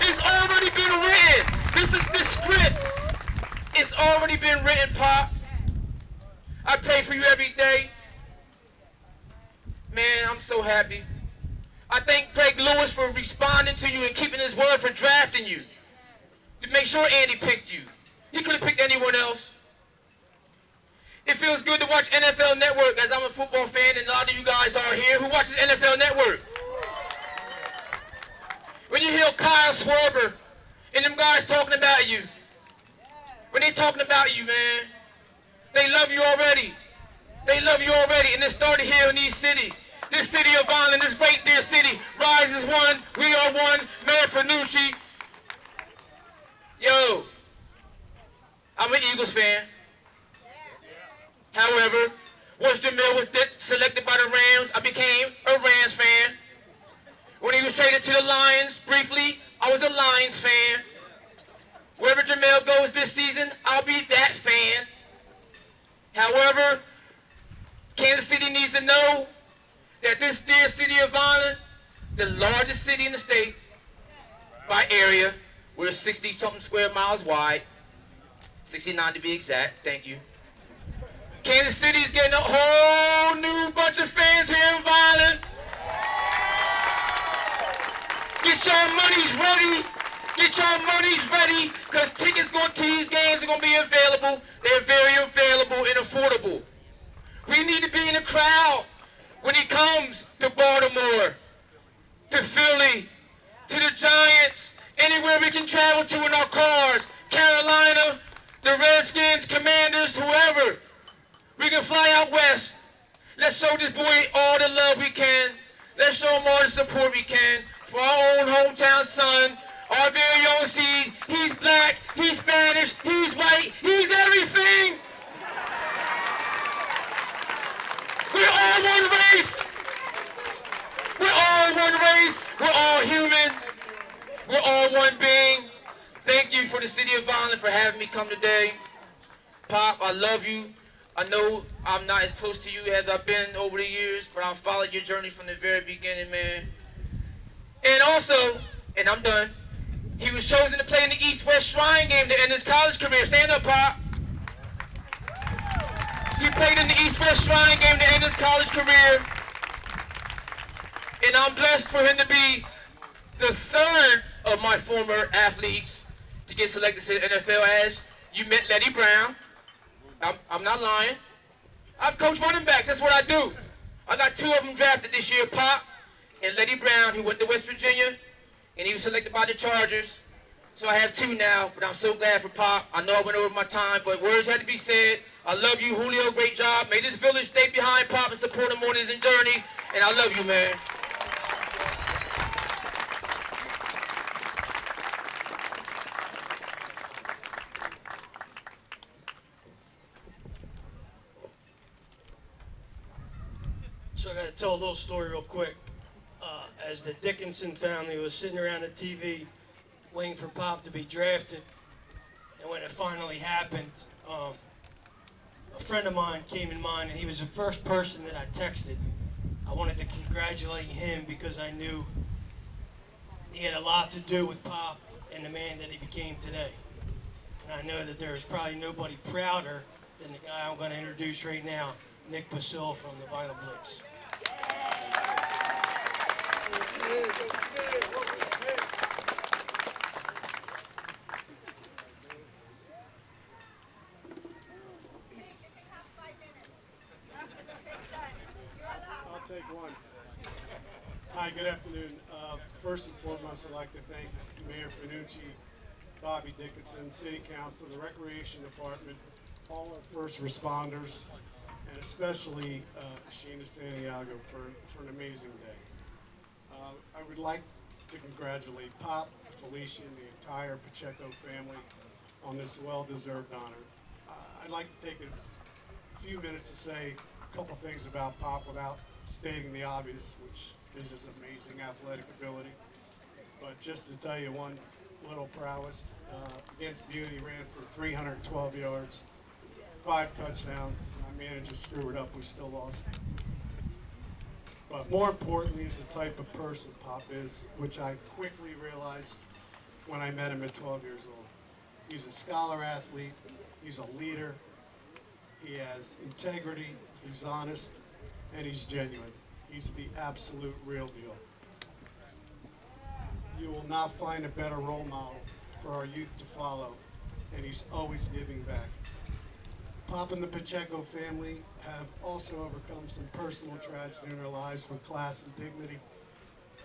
It's already been written. This is the script. It's already been written, Pop. I pray for you every day. Man, I'm so happy. I thank Greg Lewis for responding to you and keeping his word for drafting you. To make sure Andy picked you. He could have picked anyone else. It feels good to watch NFL Network, as I'm a football fan and a lot of you guys are here. Who watches NFL Network? When you hear Kyle Schwarber and them guys talking about you, when they talking about you, man, they love you already. They love you already, and it started here in these cities. This city of Vineland, this great dear city, Rise is one, we are one, Mayor Fanucci. Yo, I'm an Eagles fan. However, once Jamil was selected by the Rams, I became a Rams fan. When he was traded to the Lions, briefly, I was a Lions fan. Wherever Jamil goes this season, I'll be that fan. However, Kansas City needs to know that this dear city of Vineland, the largest city in the state, by area, we're 60-something square miles wide, 69 to be exact, thank you. Kansas City's getting a whole new bunch of fans here in Vineland. Get your monies ready. Get your monies ready, because tickets to these games are going to be available. They're very available and affordable. We need to be in the crowd when it comes to Baltimore, to Philly, to the Giants, anywhere we can travel to in our cars, Carolina, the Redskins, Commanders, whoever. We can fly out west. Let's show this boy all the love we can. Let's show him all the support we can for our own hometown son, our very own seed. He's black, he's Spanish, he's white, he's everything. We're all one race. We're all one race. We're all human. We're all one being. Thank you for the city of Vineland for having me come today. Pop, I love you. I know I'm not as close to you as I've been over the years, but I've followed your journey from the very beginning, man. And also, and I'm done, he was chosen to play in the East-West Shrine game to end his college career. Stand up, Pop. He played in the East-West Shrine game to end his college career. And I'm blessed for him to be the third of my former athletes to get selected to the NFL. As you met Letty Brown. I'm not lying. I've coached running backs. That's what I do. I got 2 of them drafted this year, Pop and Letty Brown, who went to West Virginia, and he was selected by the Chargers. So I have 2 now, but I'm so glad for Pop. I know I went over my time, but words had to be said. I love you, Julio. Great job. May this village stay behind Pop and support him on his journey. And I love you, man. So I got to tell a little story real quick. As the Dickinson family was sitting around the TV waiting for Pop to be drafted, it finally happened, a friend of mine came in mind, and he was the first person that I texted. I wanted to congratulate him because I knew he had a lot to do with Pop and the man that he became today. And I know that there's probably nobody prouder than the guy I'm going to introduce right now, Nick Pasil from the Vineland Blitz. I'll take one. Hi, good afternoon. First and foremost, I'd like to thank Mayor Panucci, Bobby Dickinson, City Council, the Recreation Department, all our first responders, and especially Sheena Santiago for an amazing day. I would like to congratulate Pop, Felicia, and the entire Pacheco family on this well-deserved honor. I'd like to take a few minutes to say a couple things about Pop without stating the obvious, which is his amazing athletic ability. But just to tell you one little prowess, against Beauty, ran for 312 yards, 5 touchdowns. I managed to screw it up, we still lost. But more importantly is the type of person Pop is, which I quickly realized when I met him at 12 years old. He's a scholar athlete, he's a leader, he has integrity, he's honest, and he's genuine. He's the absolute real deal. You will not find a better role model for our youth to follow, and he's always giving back. Pop and the Pacheco family have also overcome some personal tragedy in their lives with class and dignity,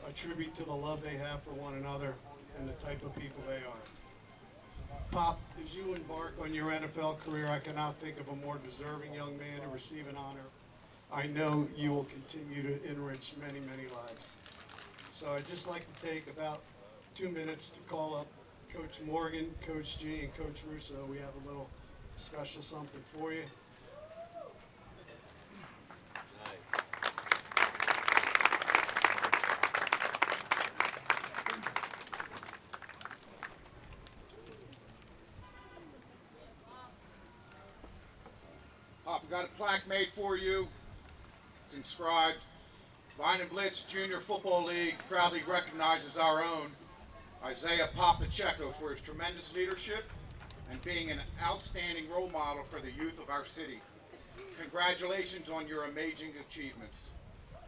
a tribute to the love they have for one another and the type of people they are. Pop, as you embark on your NFL career, I cannot think of a more deserving young man to receive an honor. I know you will continue to enrich many, many lives. So I'd just like to take about 2 minutes to call up Coach Morgan, Coach G, and Coach Russo. We have a little special something for you. Pop, we got a plaque made for you. It's inscribed, Vineland Blitz Junior Football League proudly recognizes our own Isaih Pacheco for his tremendous leadership and being an outstanding role model for the youth of our city. Congratulations on your amazing achievements,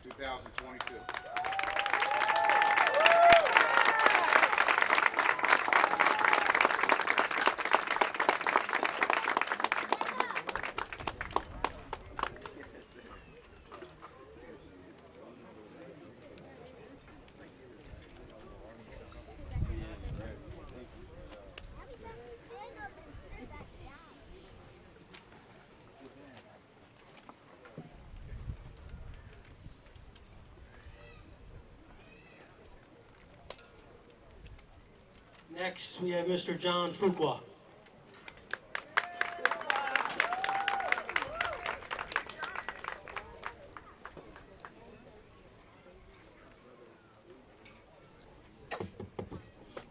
2022. Next, we have Mr. John Fuqua.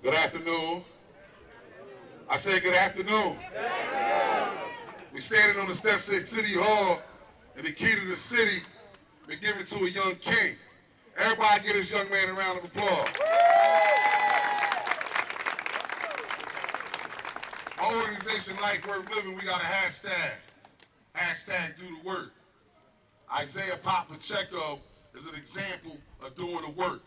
Good afternoon. I say good afternoon. We standing on the steps at City Hall, and the key to the city been given to a young king. Everybody give this young man a round of applause. Our organization, Life Worth Living, we got a hashtag. Hashtag do the work. Isaih Pacheco is an example of doing the work.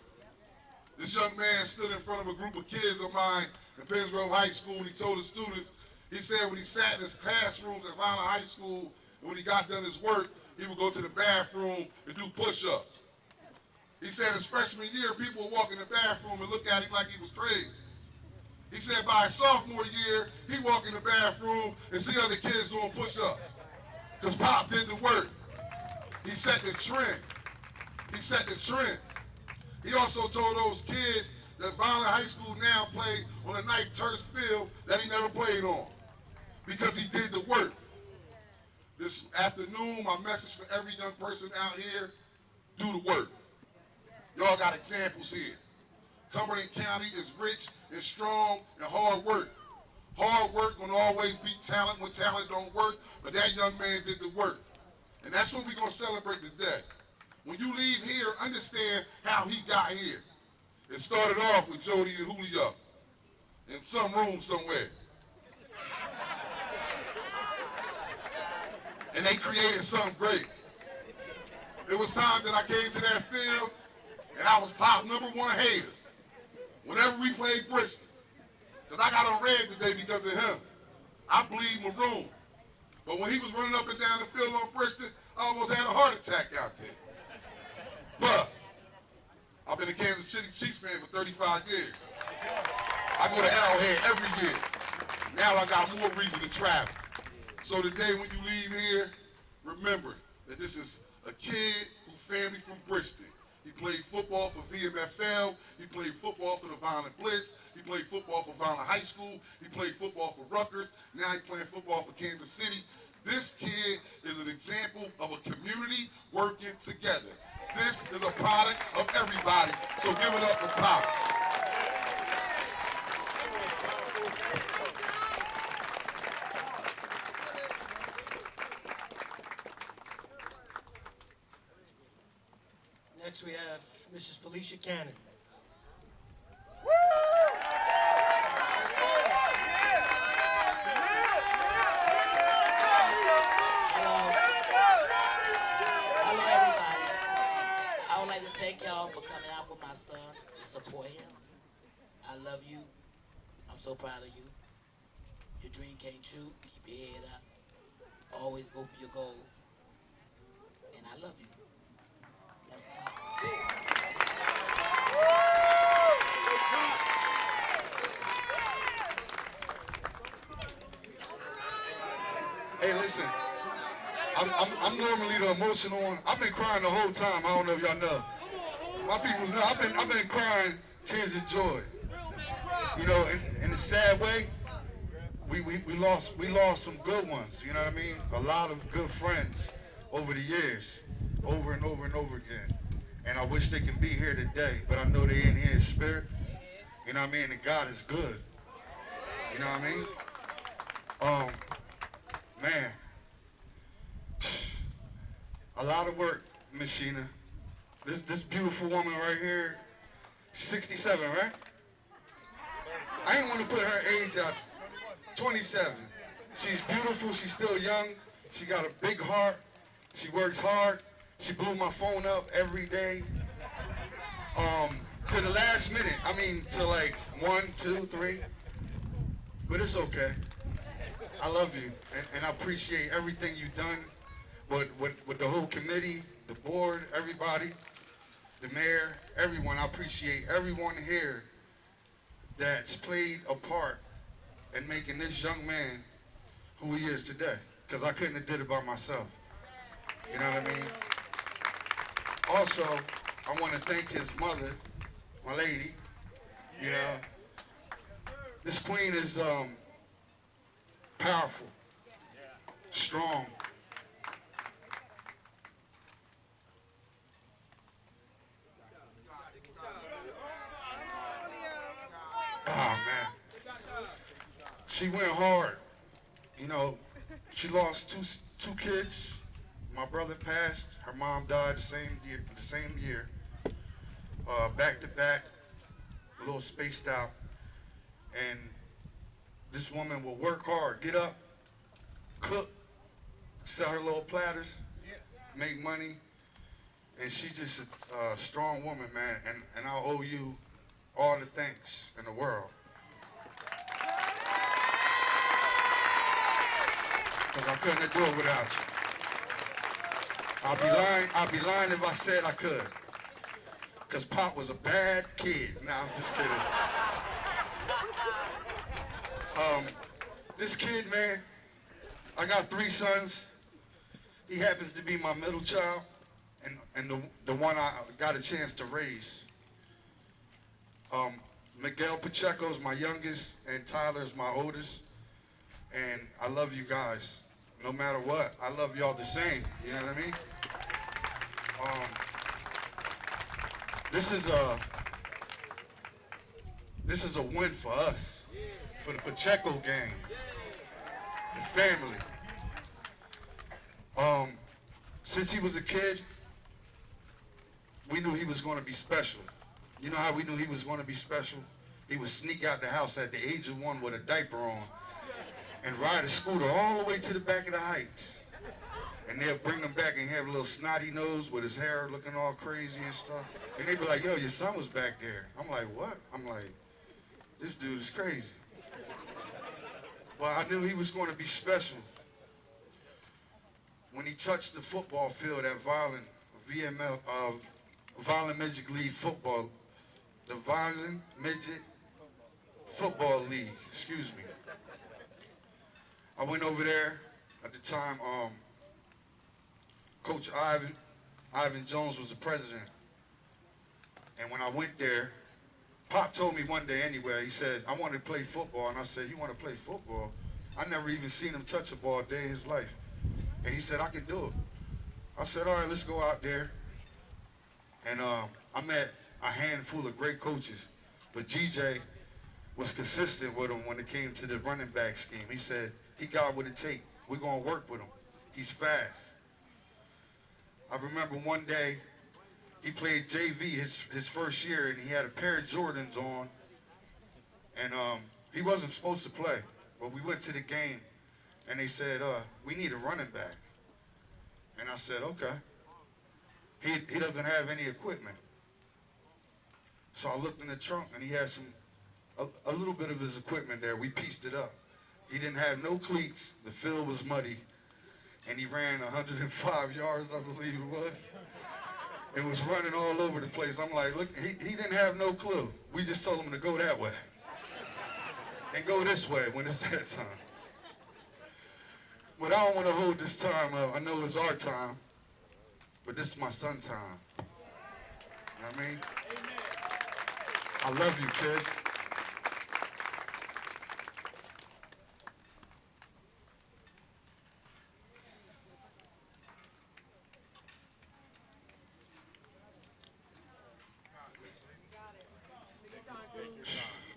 This young man stood in front of a group of kids of mine in Pennsgrove High School, and he told the students, he said when he sat in his classrooms at Vineland High School, and when he got done his work, he would go to the bathroom and do push-ups. He said his freshman year, people would walk in the bathroom and look at him like he was crazy. He said by his sophomore year, he walk in the bathroom and see other kids doing push-ups. Because Pop did the work. He set the trend. He set the trend. He also told those kids that Vineland High School now play on a nice turf field that he never played on. Because he did the work. This afternoon, my message for every young person out here, do the work. Y'all got examples here. Cumberland County is rich and strong and hard work. Hard work gonna always beat talent when talent don't work, but that young man did the work. And that's what we're gonna celebrate today. When you leave here, understand how he got here. It started off with Jody and Julio in some room somewhere. And they created something great. It was times that I came to that field and I was Pop #1 hater. Whenever we played Bristol, because I got on red today because of him. I bleed maroon. But when he was running up and down the field on Bristol, I almost had a heart attack out there. But I've been a Kansas City Chiefs fan for 35 years. I go to Arrowhead every year. Now I got more reason to travel. So today when you leave here, remember that this is a kid whose family from Bristol. He played football for VMFL. He played football for the Vineland Blitz. He played football for Vineland High School. He played football for Rutgers. Now he's playing football for Kansas City. This kid is an example of a community working together. This is a product of everybody. So give it up for Pop. Next we have Mrs. Felicia Cannon. Hello, everybody. I would like to thank y'all for coming out with my son and support him. I love you. I'm so proud of you. Your dream came true. Keep your head up. Always go for your goal. And I love you. That's all. Hey, listen, I'm normally the emotional one. I've been crying the whole time. I don't know if y'all know. My people's know. I've been crying tears of joy. You know, in a sad way, we lost some good ones. You know what I mean? A lot of good friends over the years, over and over and over again. And I wish they can be here today, but I know they in here in spirit. You know what I mean? And God is good. You know what I mean? Man, a lot of work, Miss Sheena. This beautiful woman right here, 67, right? I ain't want to put her age out, 27. She's beautiful, she's still young, she got a big heart, she works hard, she blew my phone up every day. To the last minute, I mean to like 1, 2, 3, but it's okay. I love you, and I appreciate everything you've done with the whole committee, the board, everybody, the mayor, everyone. I appreciate everyone here that's played a part in making this young man who he is today, because I couldn't have did it by myself. You know what I mean? Also, I want to thank his mother, my lady. You know, this queen is powerful, strong. Oh man, she went hard. You know, she lost two kids. My brother passed. Her mom died the same year. Back to back, a little spaced out, and this woman will work hard, get up, cook, sell her little platters, make money, and she's just a strong woman, man, and I owe you all the thanks in the world. Because I couldn't do it without you. I'd be lying if I said I could. Because Pop was a bad kid. Nah, I'm just kidding. This kid, man, I got 3 sons. He happens to be my middle child and the one I got a chance to raise. Miguel Pacheco is my youngest and Tyler is my oldest. And I love you guys. No matter what, I love y'all the same. You know what I mean? This is a win for us. for the Pacheco gang, the family. Since he was a kid, we knew he was going to be special. You know how we knew he was going to be special? He would sneak out the house at the age of 1 with a diaper on and ride a scooter all the way to the back of the Heights. And they'll bring him back and have a little snotty nose with his hair looking all crazy and stuff. And they'd be like, yo, your son was back there. I'm like, what? I'm like, this dude is crazy. Well, I knew he was going to be special. When he touched the football field at Vineland Midget League football, the Vineland Midget Football League, excuse me. I went over there at the time, Coach Ivan Jones was the president. And when I went there, Pop told me one day anyway, he said, I want to play football. And I said, you want to play football? I never even seen him touch a ball a day in his life. And he said, I can do it. I said, all right, let's go out there. And I met a handful of great coaches. But GJ was consistent with him when it came to the running back scheme. He said, he got what it takes. We're going to work with him. He's fast. I remember one day, he played JV his first year, and he had a pair of Jordans on. And he wasn't supposed to play. But we went to the game, and they said, we need a running back. And I said, okay. He doesn't have any equipment. So I looked in the trunk, and he had a little bit of his equipment there. We pieced it up. He didn't have no cleats. The field was muddy. And he ran 105 yards, I believe it was. It was running all over the place. I'm like, look, he didn't have no clue. We just told him to go that way. And go this way when it's that time. But I don't want to hold this time up. I know it's our time, but this is my son's time. You know what I mean? I love you, kid.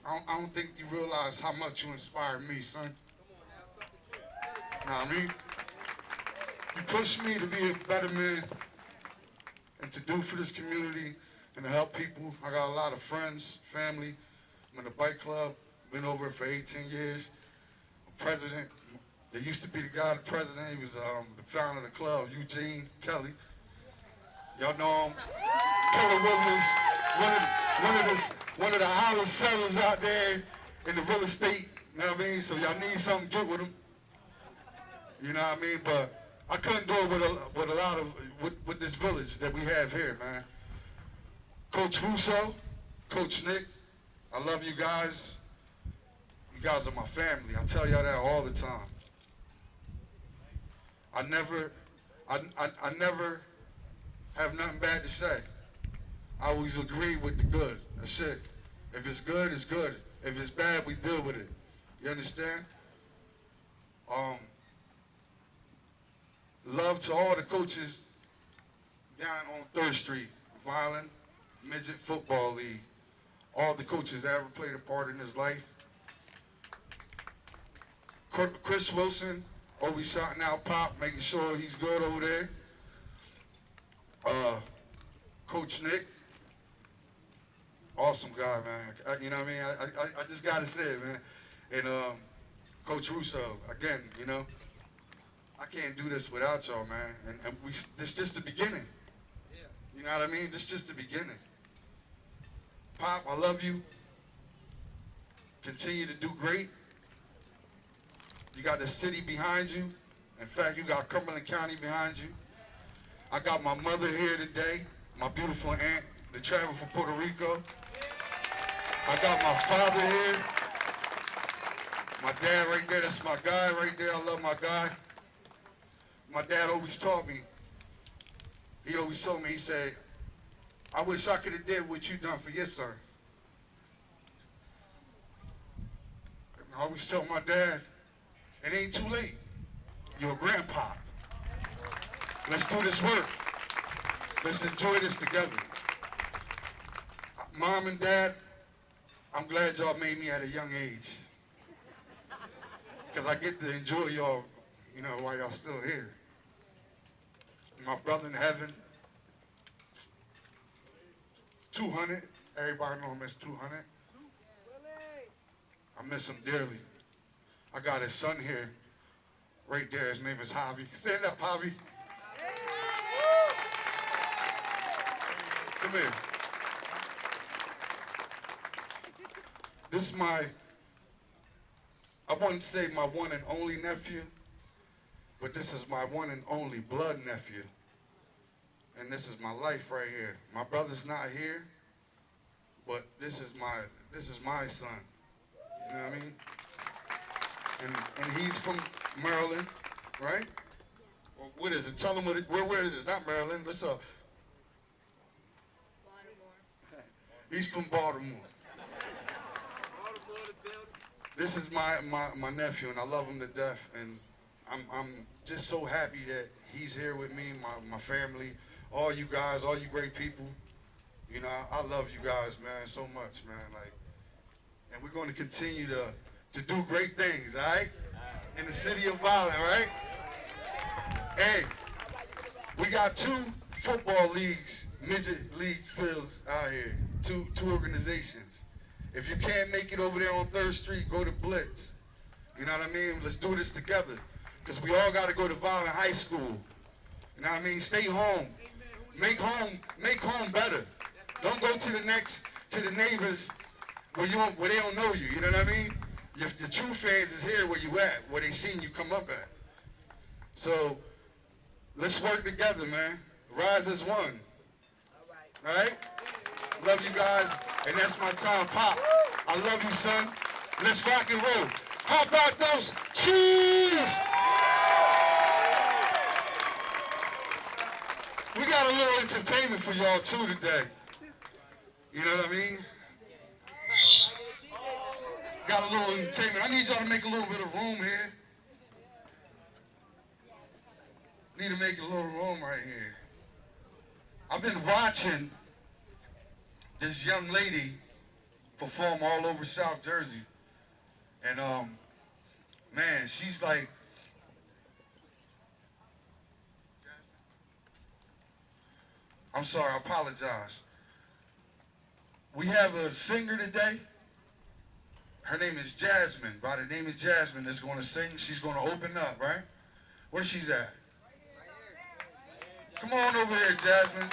I don't think you realize how much you inspired me, son. Know what I mean? You pushed me to be a better man and to do for this community and to help people. I got a lot of friends, family. I'm in the bike club. Been over it for 18 years. President. There used to be the guy, the president. He was the founder of the club, Eugene Kelly. Y'all know him. Kelly Williams, one of the hottest sellers out there in the real estate. You know what I mean? So y'all need something, get with him. You know what I mean? But I couldn't do it with a lot of with this village that we have here, man. Coach Russo, Coach Nick, I love you guys. You guys are my family. I tell y'all that all the time. I never have nothing bad to say. I always agree with the good. That's it. If it's good, it's good. If it's bad, we deal with it. You understand? Love to all the coaches down on 3rd Street, Vineland Midget Football League. All the coaches that ever played a part in his life. Chris Wilson, always shouting out Pop, making sure he's good over there. Coach Nick, awesome guy, man. You know what I mean? I just gotta say it, man. And Coach Russo, again, you know, I can't do this without y'all, man. And this is just the beginning. You know what I mean? This is just the beginning. Pop, I love you. Continue to do great. You got the city behind you. In fact, you got Cumberland County behind you. I got my mother here today, my beautiful aunt that traveled from Puerto Rico. I got my father here. My dad right there, that's my guy right there. I love my guy. My dad always taught me, he always told me, he said, I wish I could have did what you done for your son. I always tell my dad, it ain't too late. You're a grandpa. Let's do this work. Let's enjoy this together. Mom and Dad, I'm glad y'all made me at a young age. because I get to enjoy y'all, you know, while y'all still here. My brother in heaven, 200. Everybody know him as 200. I miss him dearly. I got his son here, right there. His name is Javi. Stand up, Javi. Come here. This is my, I wouldn't say my one and only nephew, but this is my one and only blood nephew. And this is my life right here. My brother's not here, but this is my son. You know what I mean? And he's from Maryland, right? Or what is it? Tell them where it is. Not Maryland. Let's Baltimore. He's from Baltimore. This is my nephew, and I love him to death. And I'm just so happy that he's here with me, my family, all you guys, all you great people. You know, I love you guys, man, so much, man. Like, and we're going to continue to do great things, all right? In the city of Vineland, right? Hey, we got 2 football leagues, midget league fields out here, two organizations. If you can't make it over there on 3rd Street, go to Blitz. You know what I mean? Let's do this together. Because we all got to go to Vineland High School. You know what I mean? Stay home. Make home better. Don't go to the neighbors where they don't know you. You know what I mean? Your true fans is here where you at, where they seen you come up at. So let's work together, man. Rise as one. All right? Love you guys, and that's my time. Pop, I love you, son. Let's rock and roll. How about those Chiefs? We got a little entertainment for y'all too today. You know what I mean? Got a little entertainment. I need y'all to make a little bit of room here. Need to make a little room right here. I've been watching this young lady perform all over South Jersey. And man, she's like, I'm sorry, I apologize. We have a singer today. Her name is Jasmine. By the name of Jasmine is going to sing. She's going to open up, right? Where she's at? Come on over here, Jasmine.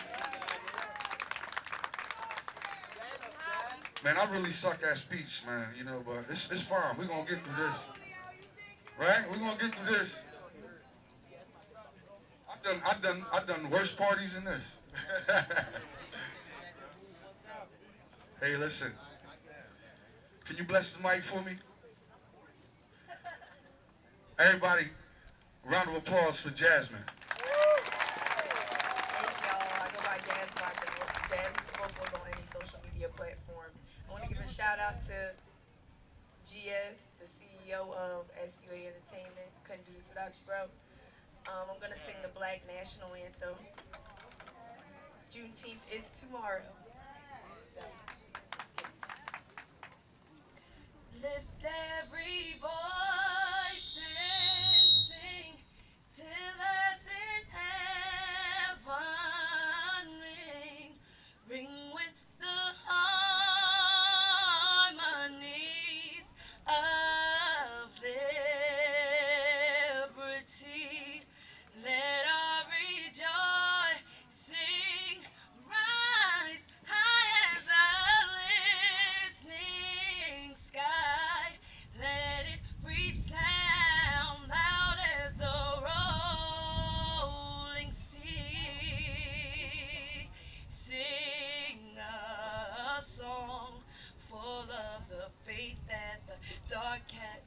Man, I really suck at speech, man, you know, but it's fine. We're going to get through this. Right? We're going to get through this. I've done worse parties than this. Hey, listen. Can you bless the mic for me? Everybody, round of applause for Jasmine. Thank y'all. I go by Jasmine Vocals on any social media platform. I want to give a shout out to GS, the CEO of SUA Entertainment. Couldn't do this without you, bro. I'm going to sing the Black National Anthem. Juneteenth is tomorrow. So, lift every voice and sing till earth and heaven ring. Ring with the harmonies of liberty. Let our rejoicing rise high as the listening sky. Let it resound loud as the rolling sea. Sing a song full of the faith that the dark had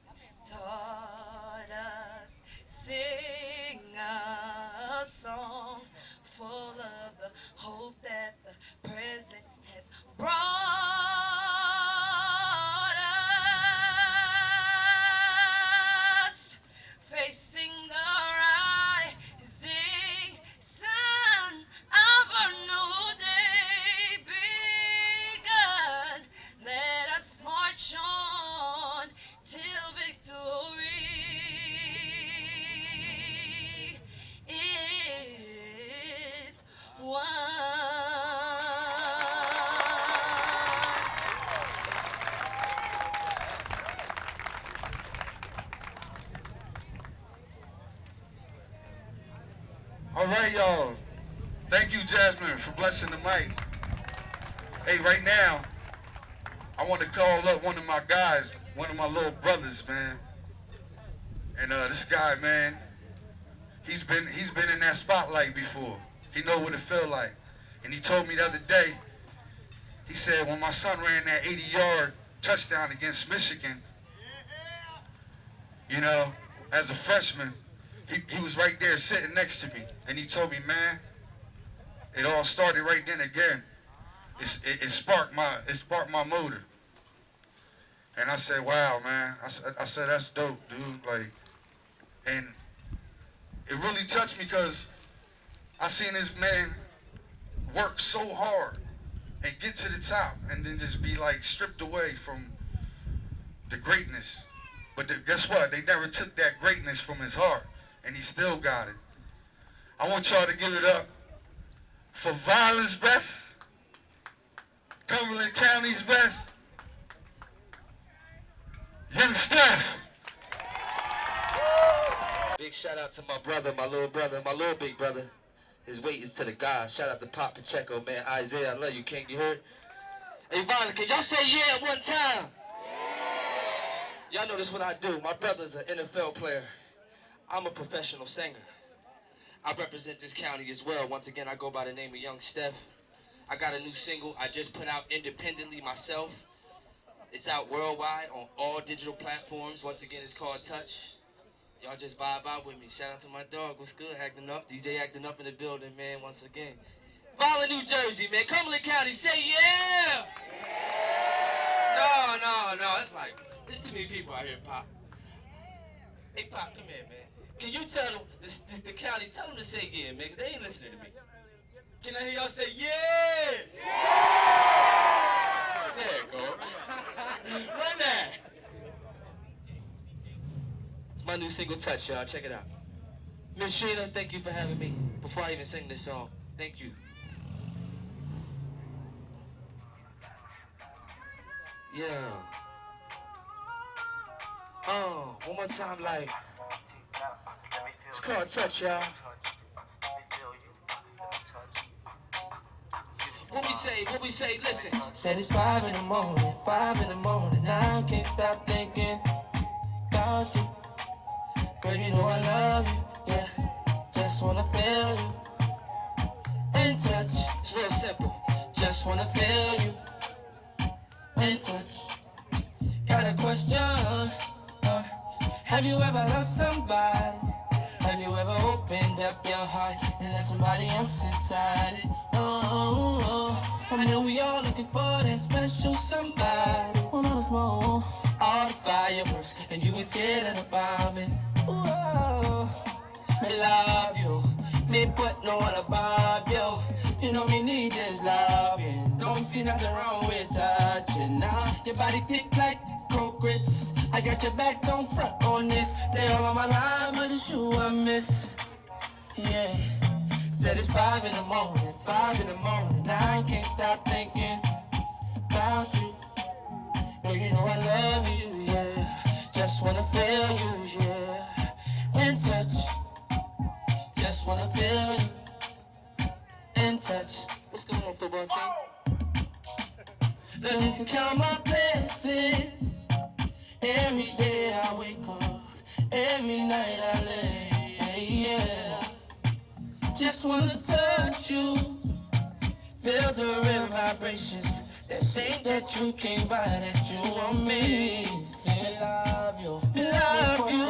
taught us. Sing a song full of the hope that the present has brought us. Facing the rising sun of a new day begun. Let us march on till victory right, y'all. Thank you, Jasmine, for blessing the mic. Hey, right now, I want to call up one of my guys, one of my little brothers, man. And this guy, man, he's been in that spotlight before. He know what it feel like. And he told me the other day, he said when my son ran that 80-yard touchdown against Michigan, you know, as a freshman, he was right there sitting next to me. And he told me, man, it all started right then again. It sparked my motor. And I said, wow, man. I said, that's dope, dude. Like, and it really touched me because I seen this man work so hard and get to the top and then just be like stripped away from the greatness. But guess what? They never took that greatness from his heart, and he still got it. I want y'all to give it up for Vineland's best, Cumberland County's best, Young Steph. Big shout out to my brother, my little big brother. His weight is to the God. Shout out to Pop Pacheco, man. Isaiah, I love you. King, you heard? Hey, Vineland, can y'all say yeah one time? Yeah. Y'all know this what I do. My brother's an NFL player. I'm a professional singer. I represent this county as well. Once again, I go by the name of Young Steph. I got a new single I just put out independently myself. It's out worldwide on all digital platforms. Once again, it's called Touch. Y'all just vibe out with me. Shout out to my dog. What's good? Acting up. DJ acting up in the building, man, once again. Vineland, New Jersey, man. Cumberland County, say yeah! No. It's like, there's too many people out here, Pop. Hey, Pop, come here, man. Can you tell them, the county, tell them to say yeah, man, because they ain't listening to me. Can I hear y'all say yeah? Yeah! There you go. Run that. It's my new single, Touch, y'all. Check it out. Miss Sheena, thank you for having me. Before I even sing this song, thank you. Yeah. One more time, like. It's called Touch, y'all. What we say, listen. Said it's 5 in the morning, 5 in the morning. I can't stop thinking about you. Girl, you know I love you, yeah. Just wanna feel you and touch. It's real simple. Just wanna feel you and touch. Got a question. Have you ever loved somebody? Have you ever opened up your heart and let somebody else inside it? I know we all looking for that special somebody. On the phone, all the fireworks, and you ain't scared of the bombing. Me love you, me put no one above you. You know me need this loving. Don't see nothing wrong with touching. Now your body thick like coke grits. I got your back, don't front on this. They all on my line, but it's you I miss. Yeah. Said it's 5 in the morning, 5 in the morning. I can't stop thinking about you. Girl, you know I love you, yeah. Just wanna feel you, yeah. And touch. Just wanna feel you. And touch. What's going on, football team? Let me count my blessings. Every day I wake up, every night I lay, yeah. Just wanna touch you, feel the real vibrations. That thing that you can't buy, that you want me. Say love you, love you. You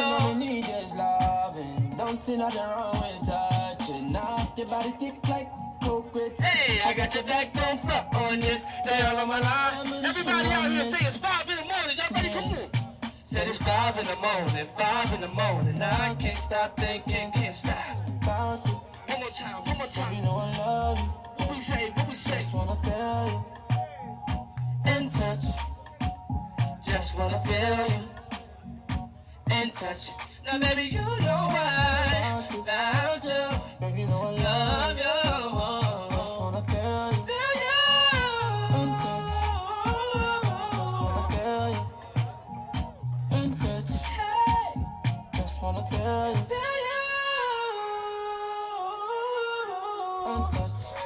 know we need this loving. Don't see nothing wrong with touching. Now your body thick like coke grits. Hey, I got your back, don't front on this. They all on my line. Everybody out here say it's 5 in the morning. Y'all ready? Come on. Said it's 5 in the morning, 5 in the morning. I can't stop thinking, can't stop about you. One more time. You know I love you. What we say? Just wanna feel you and touch. Just wanna feel you and touch. Now baby, you know why about you. Baby, you know I love you. Just wanna feel you and touch. Just wanna feel you and touch. Just wanna feel you untouched.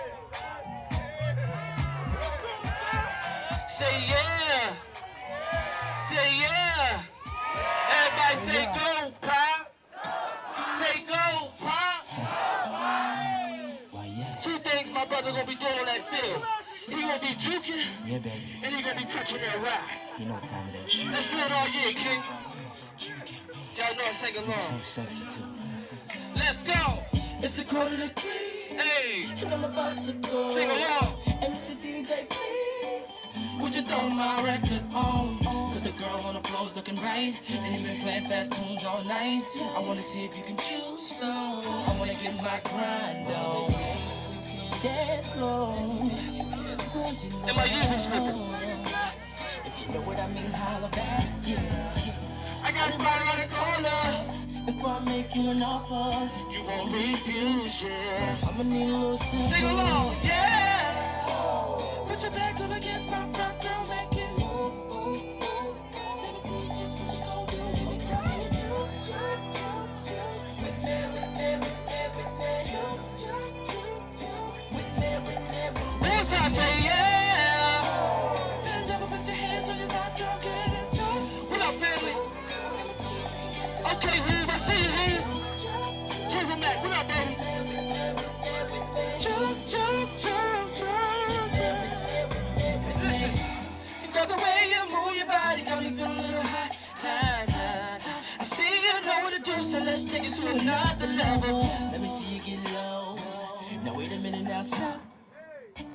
Say yeah. Say yeah. Everybody say go, Pop. Say go, Pop. Two things my brother gonna be doing on that field. He gonna be juking, Yeah, baby. and he gonna be touching that rock. You know what time it is. Let's do it all year, King. Y'all know I sing So along. sexy too. Let's go. It's 2:45. Hey. And I'm about to go. Sing along. And Mr. DJ, please, would you throw my record on? Cause the girl on the floor's looking right. And you been playing fast tunes all night. I wanna see if you can choose slow. I wanna get my grind on. Dance slow. And my music slipping. If you know what I mean, holla back. Yeah. I got a spot around the corner. If I make you an offer, you won't refuse, yeah. I'ma need a little simple. Sing along, yeah. Put your back up against my front, girl, make it move. Let me see just what you gon' do. Baby girl, can you do? With me, with me, with me, with me. With me, with me, with me. One time, say yeah. Bend over, put your hands on your thighs, girl, get into it. What up, family? Okay, Reeve, I see you, Reeve. Chisel Mac, what up, baby? Listen, Girl, the way you move your body got me feeling a little high. I see you know what to do, so let's take it to another level. Let me see you get low. Now wait a minute, now stop.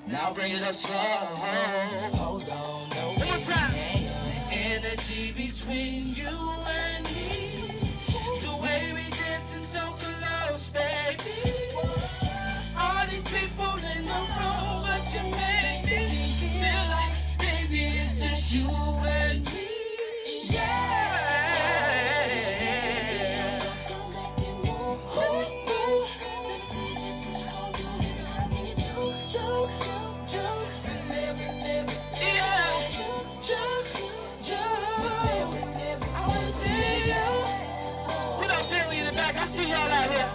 Now bring it up slow. Hold on, no one more time. The energy between you and me, the way we dancing so close, baby. All these people in the room, but you make me feel like, baby, it's just you and me. Yeah. I see y'all out here.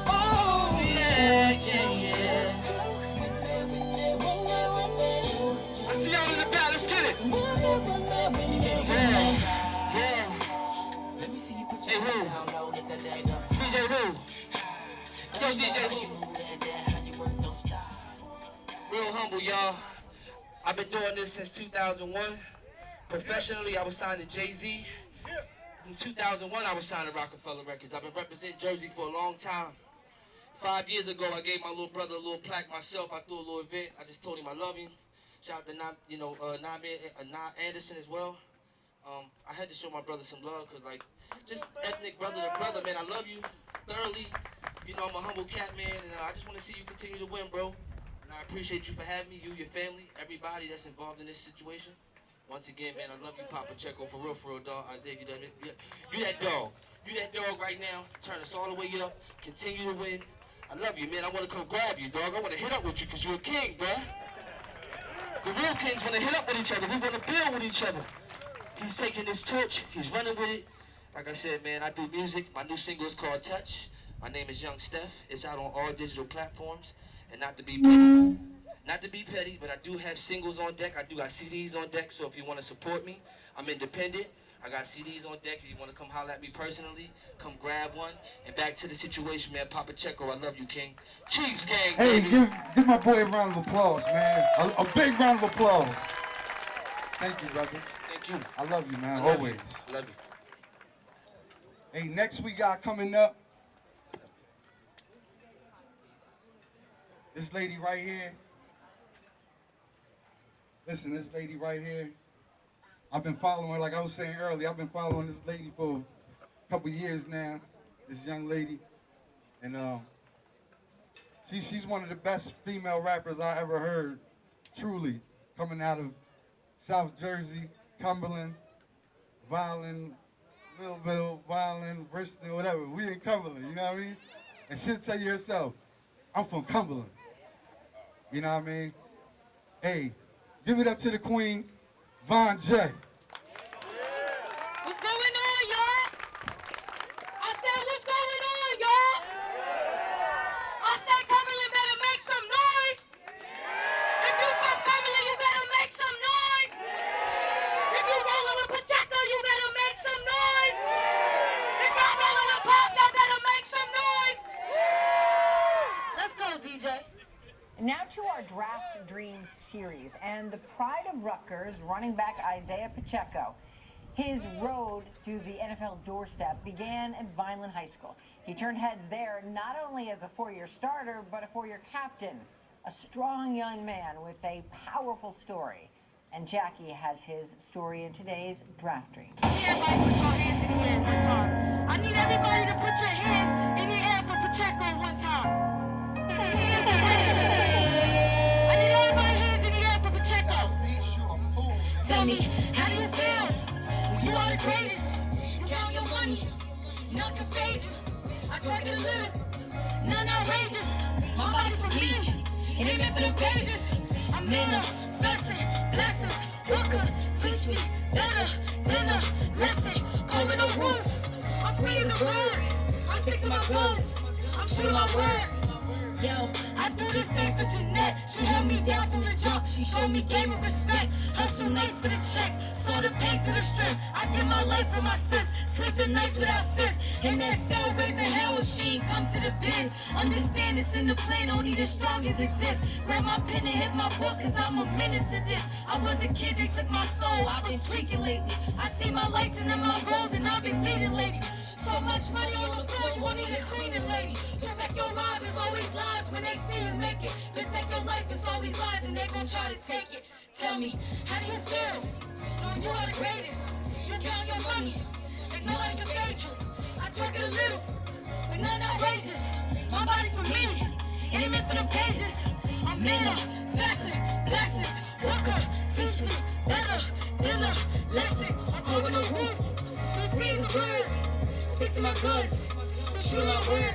Oh, yeah, yeah, yeah. I see y'all in the back. Let's get it. Yeah. Hey, who? DJ who? Yo, DJ who? Real humble, y'all. I've been doing this since 2001. Professionally, I was signed to Jay-Z. In 2001, I was signed to Rockefeller Records. I've been representing Jersey for a long time. 5 years ago, I gave my little brother a little plaque myself. I threw a little event. I just told him I love him. Shout out to Nah Anderson as well. I had to show my brother some love because, like, just ethnic brother to brother, man, I love you thoroughly. You know, I'm a humble cat, man, and I just want to see you continue to win, bro. And I appreciate you for having me, you, your family, everybody that's involved in this situation. Once again, man, I love you, Papa Pacheco, for real, dog. Isaiah, you that dog. You that dog right now. Turn us all the way up. Continue to win. I love you, man. I want to come grab you, dog. I want to hit up with you because you're a king, bruh. The real kings want to hit up with each other. We want to build with each other. He's taking this torch. He's running with it. Like I said, man, I do music. My new single is called Touch. My name is Young Steph. It's out on all digital platforms. And not to be petty, but I do have singles on deck. I do got CDs on deck, so if you want to support me, I'm independent. I got CDs on deck. If you want to come holler at me personally, come grab one. And back to the situation, man. Papa Pacheco, I love you, King. Chiefs gang, Hey, baby. give my boy a round of applause, man. A big round of applause. Thank you, brother. Thank you. I love you, man, I love always. You. I love you. Hey, next we got coming up, this lady right here. Listen, this lady right here, I've been following her, like I was saying earlier, I've been following this lady for a couple years now, this young lady. And she's one of the best female rappers I ever heard, truly, coming out of South Jersey, Cumberland, Vineland, Millville, Vineland, Richmond, whatever. We in Cumberland, you know what I mean? And she'll tell you herself, I'm from Cumberland. You know what I mean? Hey, give it up to the queen, Von J. What's going on, y'all? I said, what's going on, y'all? Now to our Draft Dreams series, and the pride of Rutgers, running back Isaih Pacheco. His road to the NFL's doorstep began at Vineland High School. He turned heads there not only as a four-year starter, but a four-year captain, a strong young man with a powerful story. And Jackie has his story in today's Draft Dreams. Everybody put your hands in the air one time. I need everybody to put your hands in the air for Pacheco one time. I need everybody's hands in the air for Pacheco. Tell me, how do you feel? You are the greatest. You count your money. None can phase. I twerk it a little. None outrageous. My body for me. It ain't meant for the pages. I'm in a blessing. Blessings. Walker, teach me better than a lesson. Cover the roof. I'm free as a bird. I stick to my guns. I'm true to my word. Yo, I do this thing for Jeanette. She held me down from the jump. She showed me game and respect. Hustle nights for the checks. Saw the pain through the strength. I give my life for my sis. Sleep the nights without sis. In that cell, raising hell if she ain't come to the bins. Understand it's in the plan. Only the strongest exist. Grab my pen and hit my book, cause I'm a menace to this. I was a kid, they took my soul. I've been tweaking lately. I see my lights and then my goals, and I've been leading lately. So much money on the floor, you won't need a cleaning lady. Protect your vibe, it's always lies when they see you make it. Protect your life, it's always lies and they gon' try to take it. Tell me, how do you feel? No, you are the greatest. You count your money, ignore your face. I twerk it a little, but none outrageous. My body for me, it ain't meant for the pages. I'm in a fashion, blessings. Walker, teach me better than a lesson. I'm over the roof, free as a bird. Stick to my guns, true to my word.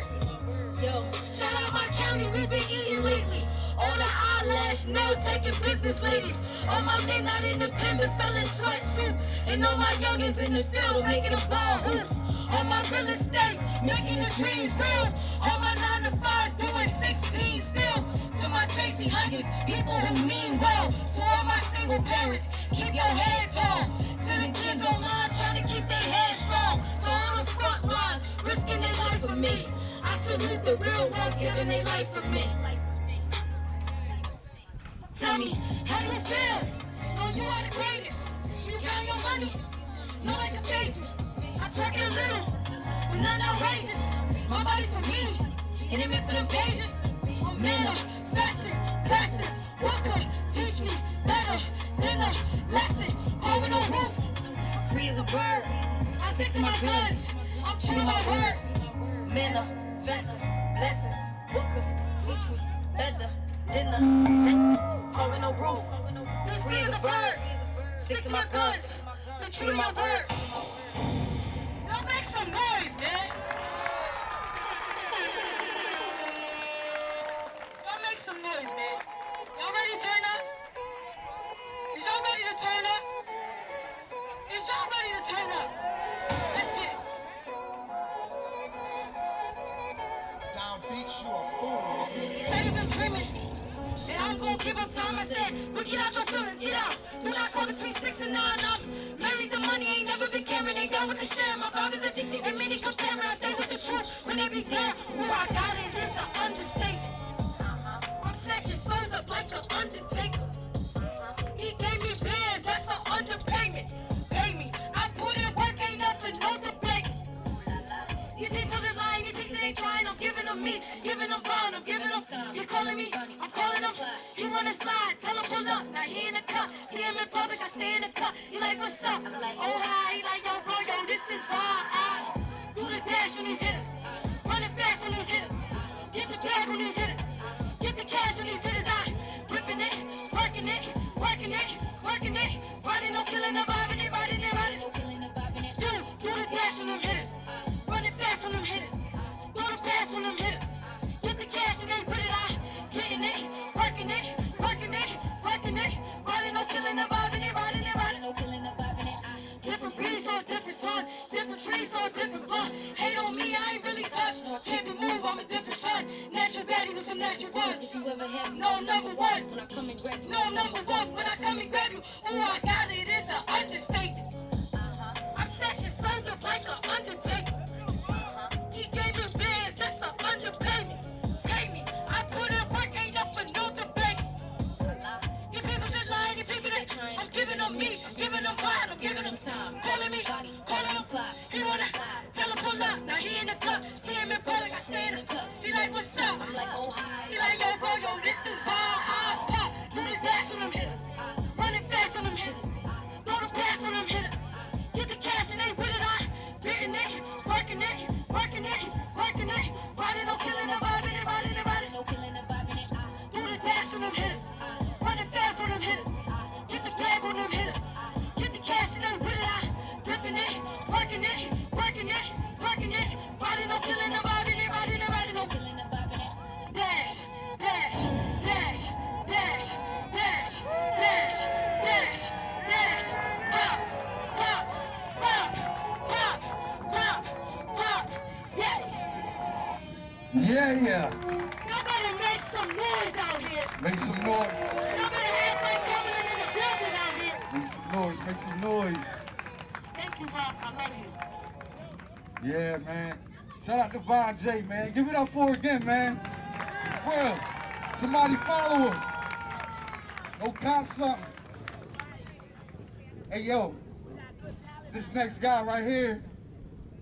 Yo, shout out my county, we been eating lately. All the eyelash, nail taking business ladies. All my men not in the pen, but selling sweatsuits. And all my youngins in the field, making the ball hoops. All my real estates, making the dreams real. All my 9 to 5s, doing 16 still. To my Tracy Huggins, people who mean well. To all my single parents, keep your head tall. To the kids online, trying to keep their head strong. To all the front lines, risking their life for me. I salute the real ones, giving their life for me. Tell me, how do you feel? Oh, you are the greatest. You count your money, no I can fake you. I twerk it a little, but none outrageous. My body for me, it ain't meant for the pages. I'm in a fashion, blessings. Walker, teach me better than a lesson. Over the roof, free as a bird. I stick to my guns, I'm true to my word. Men are vessel, blessings. Walker, teach me better than a lesson. Over the roof, free as a bird. Stick to my guns, true to my word. Y'all make some noise, man. Y'all make some noise, man. Y'all ready to turn up? Is y'all ready to turn up? Is y'all ready to turn up? Let's get it. Down beat you a fool. Said you've been dreaming. And I'm gonna give up time. I said, but get out your feelings, get out. Do not call between 6 and 9. I'm married to money, ain't never been caring. Ain't down with the share. My vibe is addictive and many comparing. I stay with the truth when they be down. Ooh, I got it, it's an understatement. I'm snatching souls up like the Undertaker. He gave me bands, that's an underpayment. Pay me, I put in work, ain't nothing, no debate. These niggas is lying, these niggas ain't trying. I'm giving them meat, giving them bond, I'm giving them time. You calling me, I'm calling them. He wanna slide, tell him pull up. Now he in the cup, see him in public, I stay in the cup. He like, what's up? I'm like, oh hi. He like, yo bro, yo, this is why I do the dash on these hitters. Running fast on these hitters. Get the bag on these hitters. Get the cash on these hitters. I ripping it, working it, working it, working it. Riding, no killing, no vibing it, riding it, riding, no killing, no vibing it. Do the dash on these hitters. Running fast on them hitters. Do the pass on them hitters. Get the cash and then put it out. Getting it, working it, working it, working it. Riding, no killing, no vibing it, riding it, riding, no killing, no vibing it. Different breeds, so different fun. Different trees, so different fun. Hate on me, I ain't really touched. Can't be moved, I'm a different son. Natural daddy with some natural ones. If you ever had me, no, I'm number one. When I come and grab you, no, I'm number one. When I come and grab you, ooh, I got it, it's an understatement. I snatch your sons up like an Undertaker. He gave me bands, that's an underpayment. Pay me, I put in work, ain't nothing, no on me. I'm giving them wine, I'm giving them time. Calling me, calling them Plaque. He wanna slide, tell him pull up. Now he in the club, see him in public, I stay in the club. He like, what's up? I'm like, oh hi. He like, yo bro, yo, this is Bob. Do the dash on them hitters, running fast on them hitters. Throw the pass on them hitters. Get the cash and they with it on. Getting it, working it, working it, working it. Riding, no killing the vibe in it, riding, no killing the vibe in it. Do the dash on them hitters, running fast on them hitters. Get the bag on them hitters. Get the cash and they with it on. Ripping it, working it, working it, working it. Riding, no killing the vibe in it, riding, no killing the vibe in it. Dash, dash, dash, dash, dash, dash, dash, dash. Pop, pop, pop, pop, pop, pop. Yeah. Yeah. Y'all better make some noise out here. Make some noise. Y'all better act like Cumberland in the building out here. Make some noise. Make some noise. Thank you, Rob. I love you. Yeah, man. Shout out to Von J, man. Give it up for her again, man. For real. Somebody follow her. No cop something. Hey, yo. This next guy right here,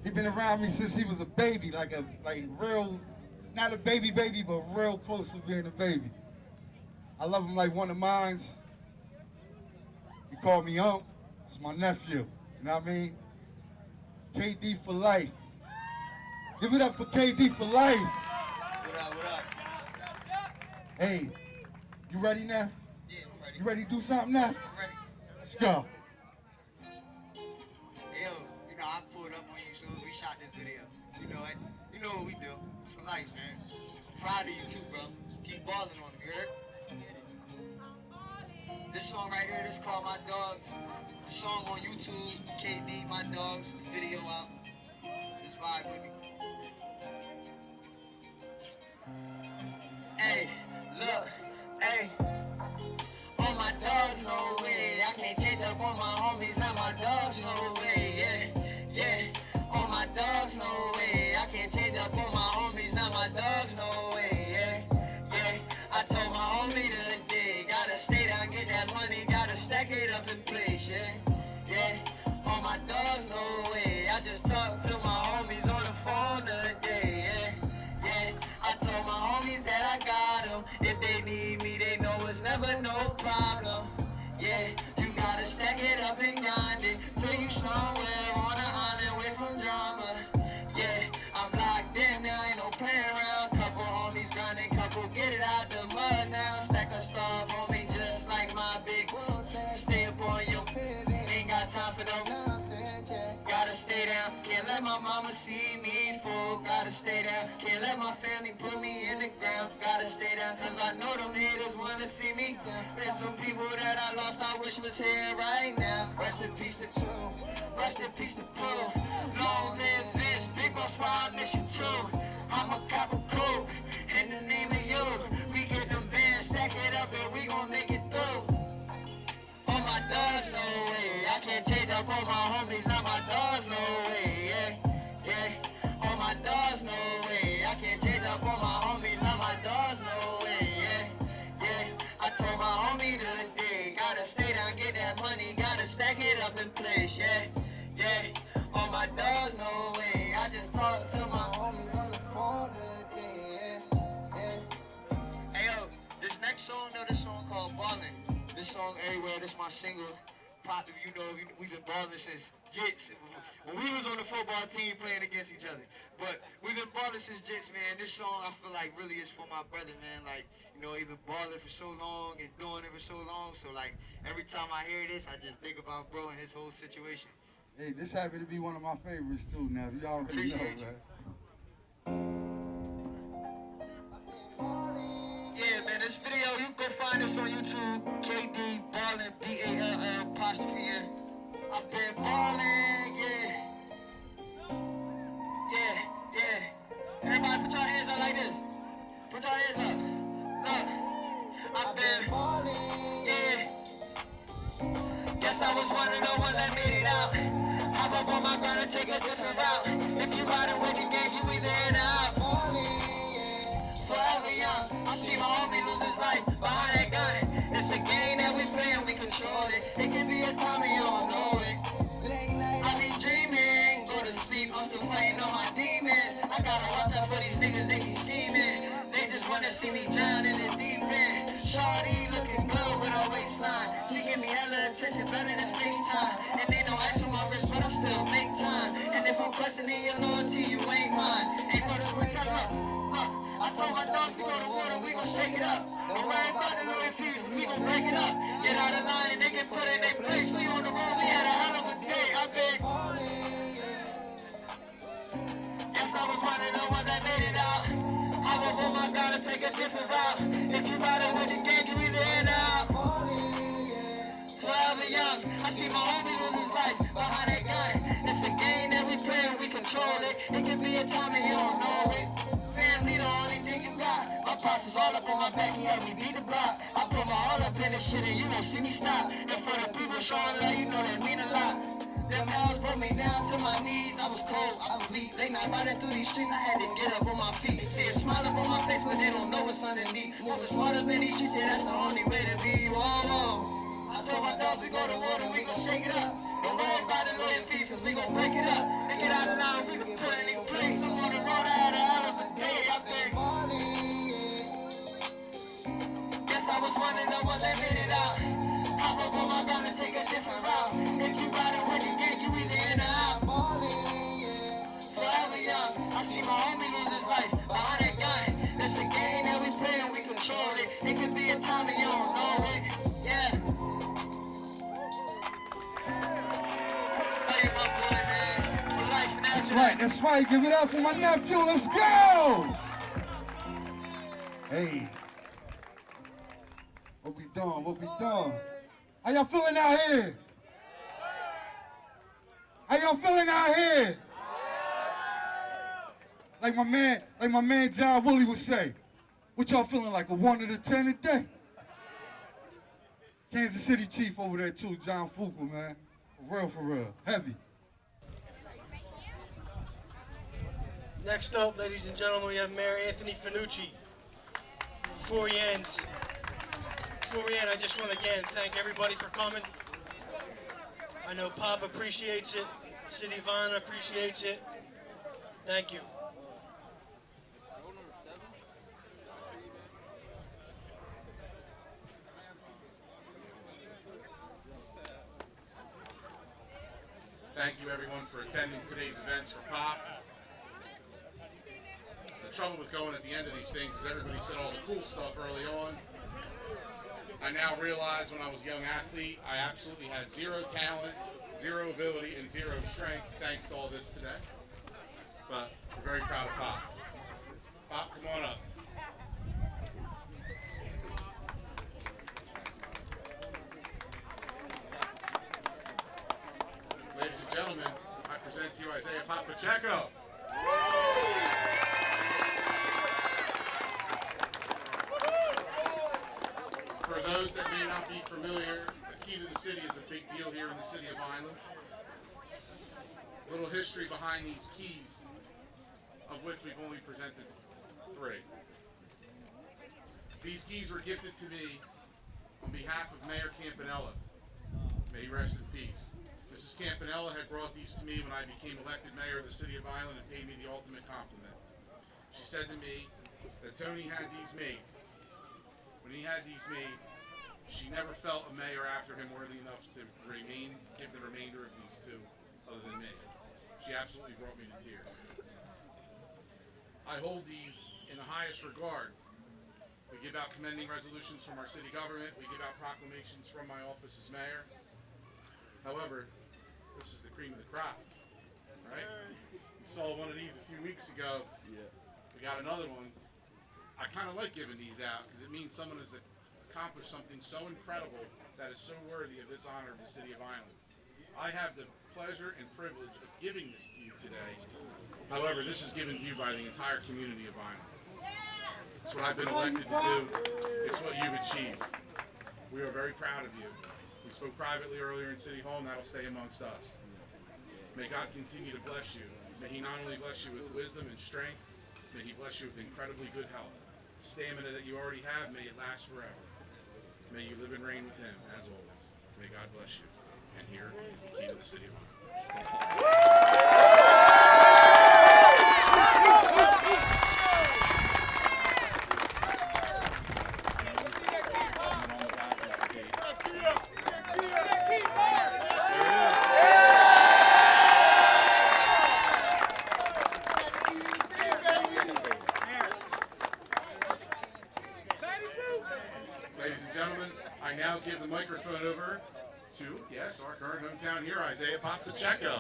he been around me since he was a baby, like real, not a baby, but real close to being a baby. I love him like one of mine. He called me Unc. It's my nephew. You know what I mean? KD for life. Give it up for KD for life. What up? Hey, you ready now? Yeah, I'm ready. You ready to do something now? I'm ready. Let's go. Hey, yo, you know, I pulled up on you as soon as we shot this video. You know it. You know what we do. It's for life, man. Proud of you too, bro. Keep balling on me, you heard? This song right here, this called My Dogs. The song on YouTube, KD, My Dogs, video out. Just vibe with me. Hey, look, hey. On my dogs, no way. I can't change up on my homies, not my dogs, no way. Yeah. On my dogs, no way. I can't change up on my homies, not my dogs, no way. Yeah. I told my homie today, gotta stay down, get that money, gotta stack it up in place. Yeah. On my dogs, no way. I just talked to my homies on the phone today. Yeah. I told my homies that I got them. If they need me, they know it's never no problem. Yeah, you gotta stack it up and grind it till you somewhere on the island away from drama. Yeah, I'm locked in, there ain't no playing around. Couple homies grinding, couple get it out the mud now. Stack of stuff on me just like my big bro said. Stay up on your pivot, ain't got time for no nonsense. Gotta stay down, can't let my mama see me full. Gotta stay down, can't let my family put me in the ground. Gotta stay down, cause I know them haters wanna see me down. There's some people that I lost, I wish was here right now. Rest in peace to two, rest in peace to Pooh. Long live bitch, big boss wild, miss you too. I'm a cop of cool, in the name of you. We get them bands, stack it up and we gon' make it through. On my dogs, no way. I can't change up on my homies, not my dogs, no way. Yeah. On my dogs, no way. I can't change up on my homies, not my dogs, no way. Yeah. I told my homie today, gotta stay down, get that money, gotta stack it up in place. Yeah. On my dogs, no way. I just talked to my homies on the phone today. Yeah. Hey yo, this next song though, this song called Ballin'. This song everywhere, this my single. Pop, if you know, we've been balling since Jits. When we was on the football team playing against each other. But we've been balling since Jits, man. This song I feel like really is for my brother, man. Like, you know, he been balling for so long and doing it for so long. So like, every time I hear this, I just think about bro and his whole situation. Hey, this happy to be one of my favorites too now. You already know, man. Yeah, man, this video, you can find this on YouTube, KD Ballin', B-A-L-L''N. I've been ballin', yeah. Everybody put your hands up like this. Put your hands up. Look, I've been ballin', yeah. Guess I was one of the ones that made it out. Hop up on my grind and take a different route. If you riding with the gang, you either in or out. Forever young, I see my homie lose his life behind that gun. It's a game that we play and we control it. It can be a time. shake it up. Don't worry about the little features, we gon' break it up. Get out of line, they can put in their place. We on the road, we had a hell of a day. I beg. Guess I was one of the ones that made it out. I hope oh my God to take a different route. If you ride it with the gang, you either in or out. Forever young, I see my homie lose his life behind that gun. It's a game that we play and we control it. It could be a time and you don't know it. Family the only thing you got. My pops was all up on my back, he had me beat the block. I put my all up in this shit and you won't see me stop. And for the people showing love, you know that mean a lot. Them hours brought me down to my knees. I was cold, I was weak. They not riding through these streets, I had to get up on my feet. See a smile up on my face, but they don't know what's underneath. Moving smart up in these streets, yeah, that's the only way to be. Whoa, whoa. I told my dogs we go to war and we gon' shake it up. Don't worry about the loyal fees, cause we gon' break it up. And get out of line, we can put it in place. I'm on the road, I had a hell of a day. I been guess I was one of the ones that made it out. Hop up on my gun and take a different route. If you riding with the gang, you either in or out. Forever young, I see my homie lose his life behind that gun. It's a game that we play and we control it. It could be a time and you don't know it. Yeah. That's right. Give it up for my nephew. Let's go. Hey. What we doing? How y'all feeling out here? How y'all feeling out here? Like my man John Woolley would say, what y'all feeling like, a 1 out of 10 a day? Kansas City Chief over there too, John Fuqua, man. For real. Heavy. Next up, ladies and gentlemen, we have Mayor Anthony Finucci. Before we end, I just want to again thank everybody for coming. I know Pop appreciates it, City of Vineland appreciates it. Thank you. Thank you everyone for attending today's events for Pop. The trouble with going at the end of these things is everybody said all the cool stuff early on. I now realize when I was a young athlete, I absolutely had zero talent, zero ability, and zero strength thanks to all this today. But we're very proud of Pop. Pop, come on up. Ladies and gentlemen, I present to you Isaih Pacheco. For those that may not be familiar, the key to the city is a big deal here in the City of Vineland. A little history behind these keys, of which we've only presented 3. These keys were gifted to me on behalf of Mayor Campanella. May he rest in peace. Mrs. Campanella had brought these to me when I became elected mayor of the City of Vineland and paid me the ultimate compliment. She said to me that Tony had these made. When he had these made, she never felt a mayor after him worthy enough to give the remainder of these 2 other than me. She absolutely brought me to tears. I hold these in the highest regard. We give out commending resolutions from our city government. We give out proclamations from my office as mayor. However, this is the cream of the crop, right? We saw one of these a few weeks ago. We got another one. I kind of like giving these out because it means someone has accomplished something so incredible that is so worthy of this honor of the City of Vineland. I have the pleasure and privilege of giving this to you today. However, this is given to you by the entire community of Vineland. It's what I've been elected to do. It's what you've achieved. We are very proud of you. We spoke privately earlier in City Hall, and that'll stay amongst us. May God continue to bless you. May He not only bless you with wisdom and strength, may He bless you with incredibly good health. Stamina that you already have, may it last forever. May you live and reign with Him, as always. May God bless you. And here is the key to the City of Vineland. now give the microphone over to, yes, our current hometown hero, Isaih Pacheco.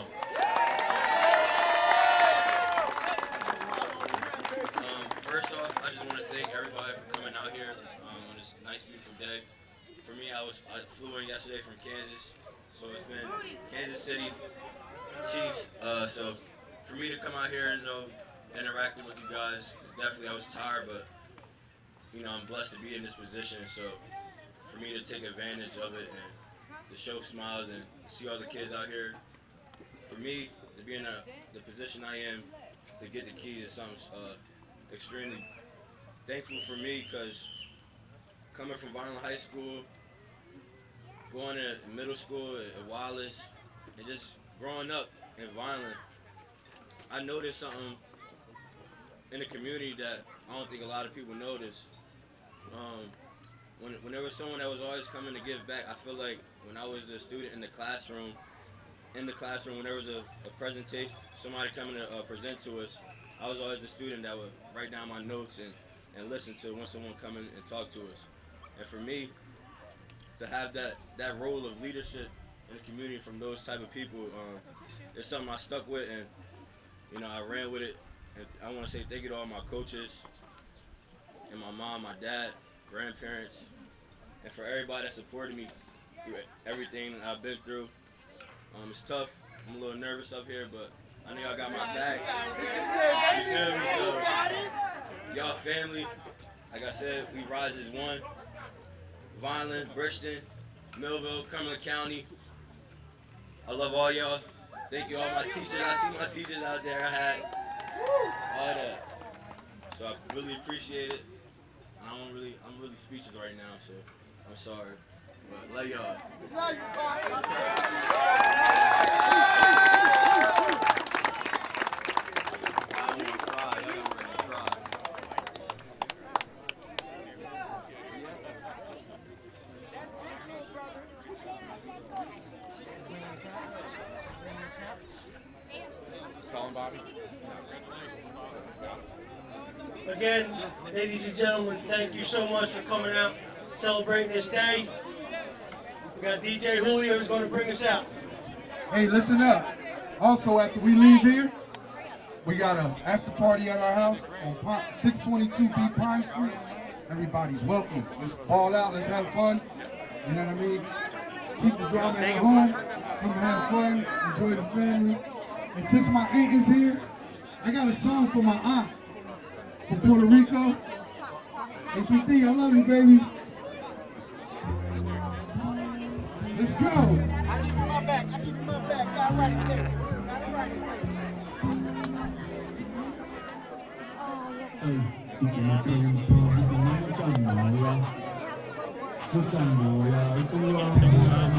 First off, I just want to thank everybody for coming out here on this nice, beautiful day. For me, I flew in yesterday from Kansas, so it's been Kansas City Chiefs. So for me to come out here and interacting with you guys, definitely I was tired, but I'm blessed to be in this position. So for me to take advantage of it and to show smiles and see all the kids out here, for me to be in the position I am, to get the keys is something extremely thankful for me, because coming from Vineland High School, going to middle school at Wallace, and just growing up in Vineland, I noticed something in the community that I don't think a lot of people notice. When there was someone that was always coming to give back, I feel like when I was a student in the classroom, when there was a presentation, somebody coming to present to us, I was always the student that would write down my notes and listen to when someone come in and talk to us. And for me, to have that role of leadership in the community from those type of people, it's something I stuck with, and I ran with it. And I want to say thank you to all my coaches, and my mom, my dad, grandparents, and for everybody that supported me through everything I've been through. It's tough. I'm a little nervous up here, but I know y'all got my back. You feel me? So, y'all family. Like I said, we rise as one. Vineland, Bridgeton, Millville, Cumberland County. I love all y'all. Thank you all my teachers. I see my teachers out there. I had all that. So I really appreciate it. I'm really speechless right now, so I'm sorry. But love y'all. Again, ladies and gentlemen, thank you so much for coming out, celebrating this day. We got DJ Julio who's going to bring us out. Hey, listen up. Also, after we leave here, we got an after party at our house on 622B Pine Street. Everybody's welcome. Let's ball out. Let's have fun. You know what I mean? Keep the drama at home. Come have fun. Enjoy the family. And since my aunt is here, I got a song for my aunt from Puerto Rico. Hey, TT, I love you, baby. Let's go. I keep my back. Got it right there. Escuchando ya, escuchando ya,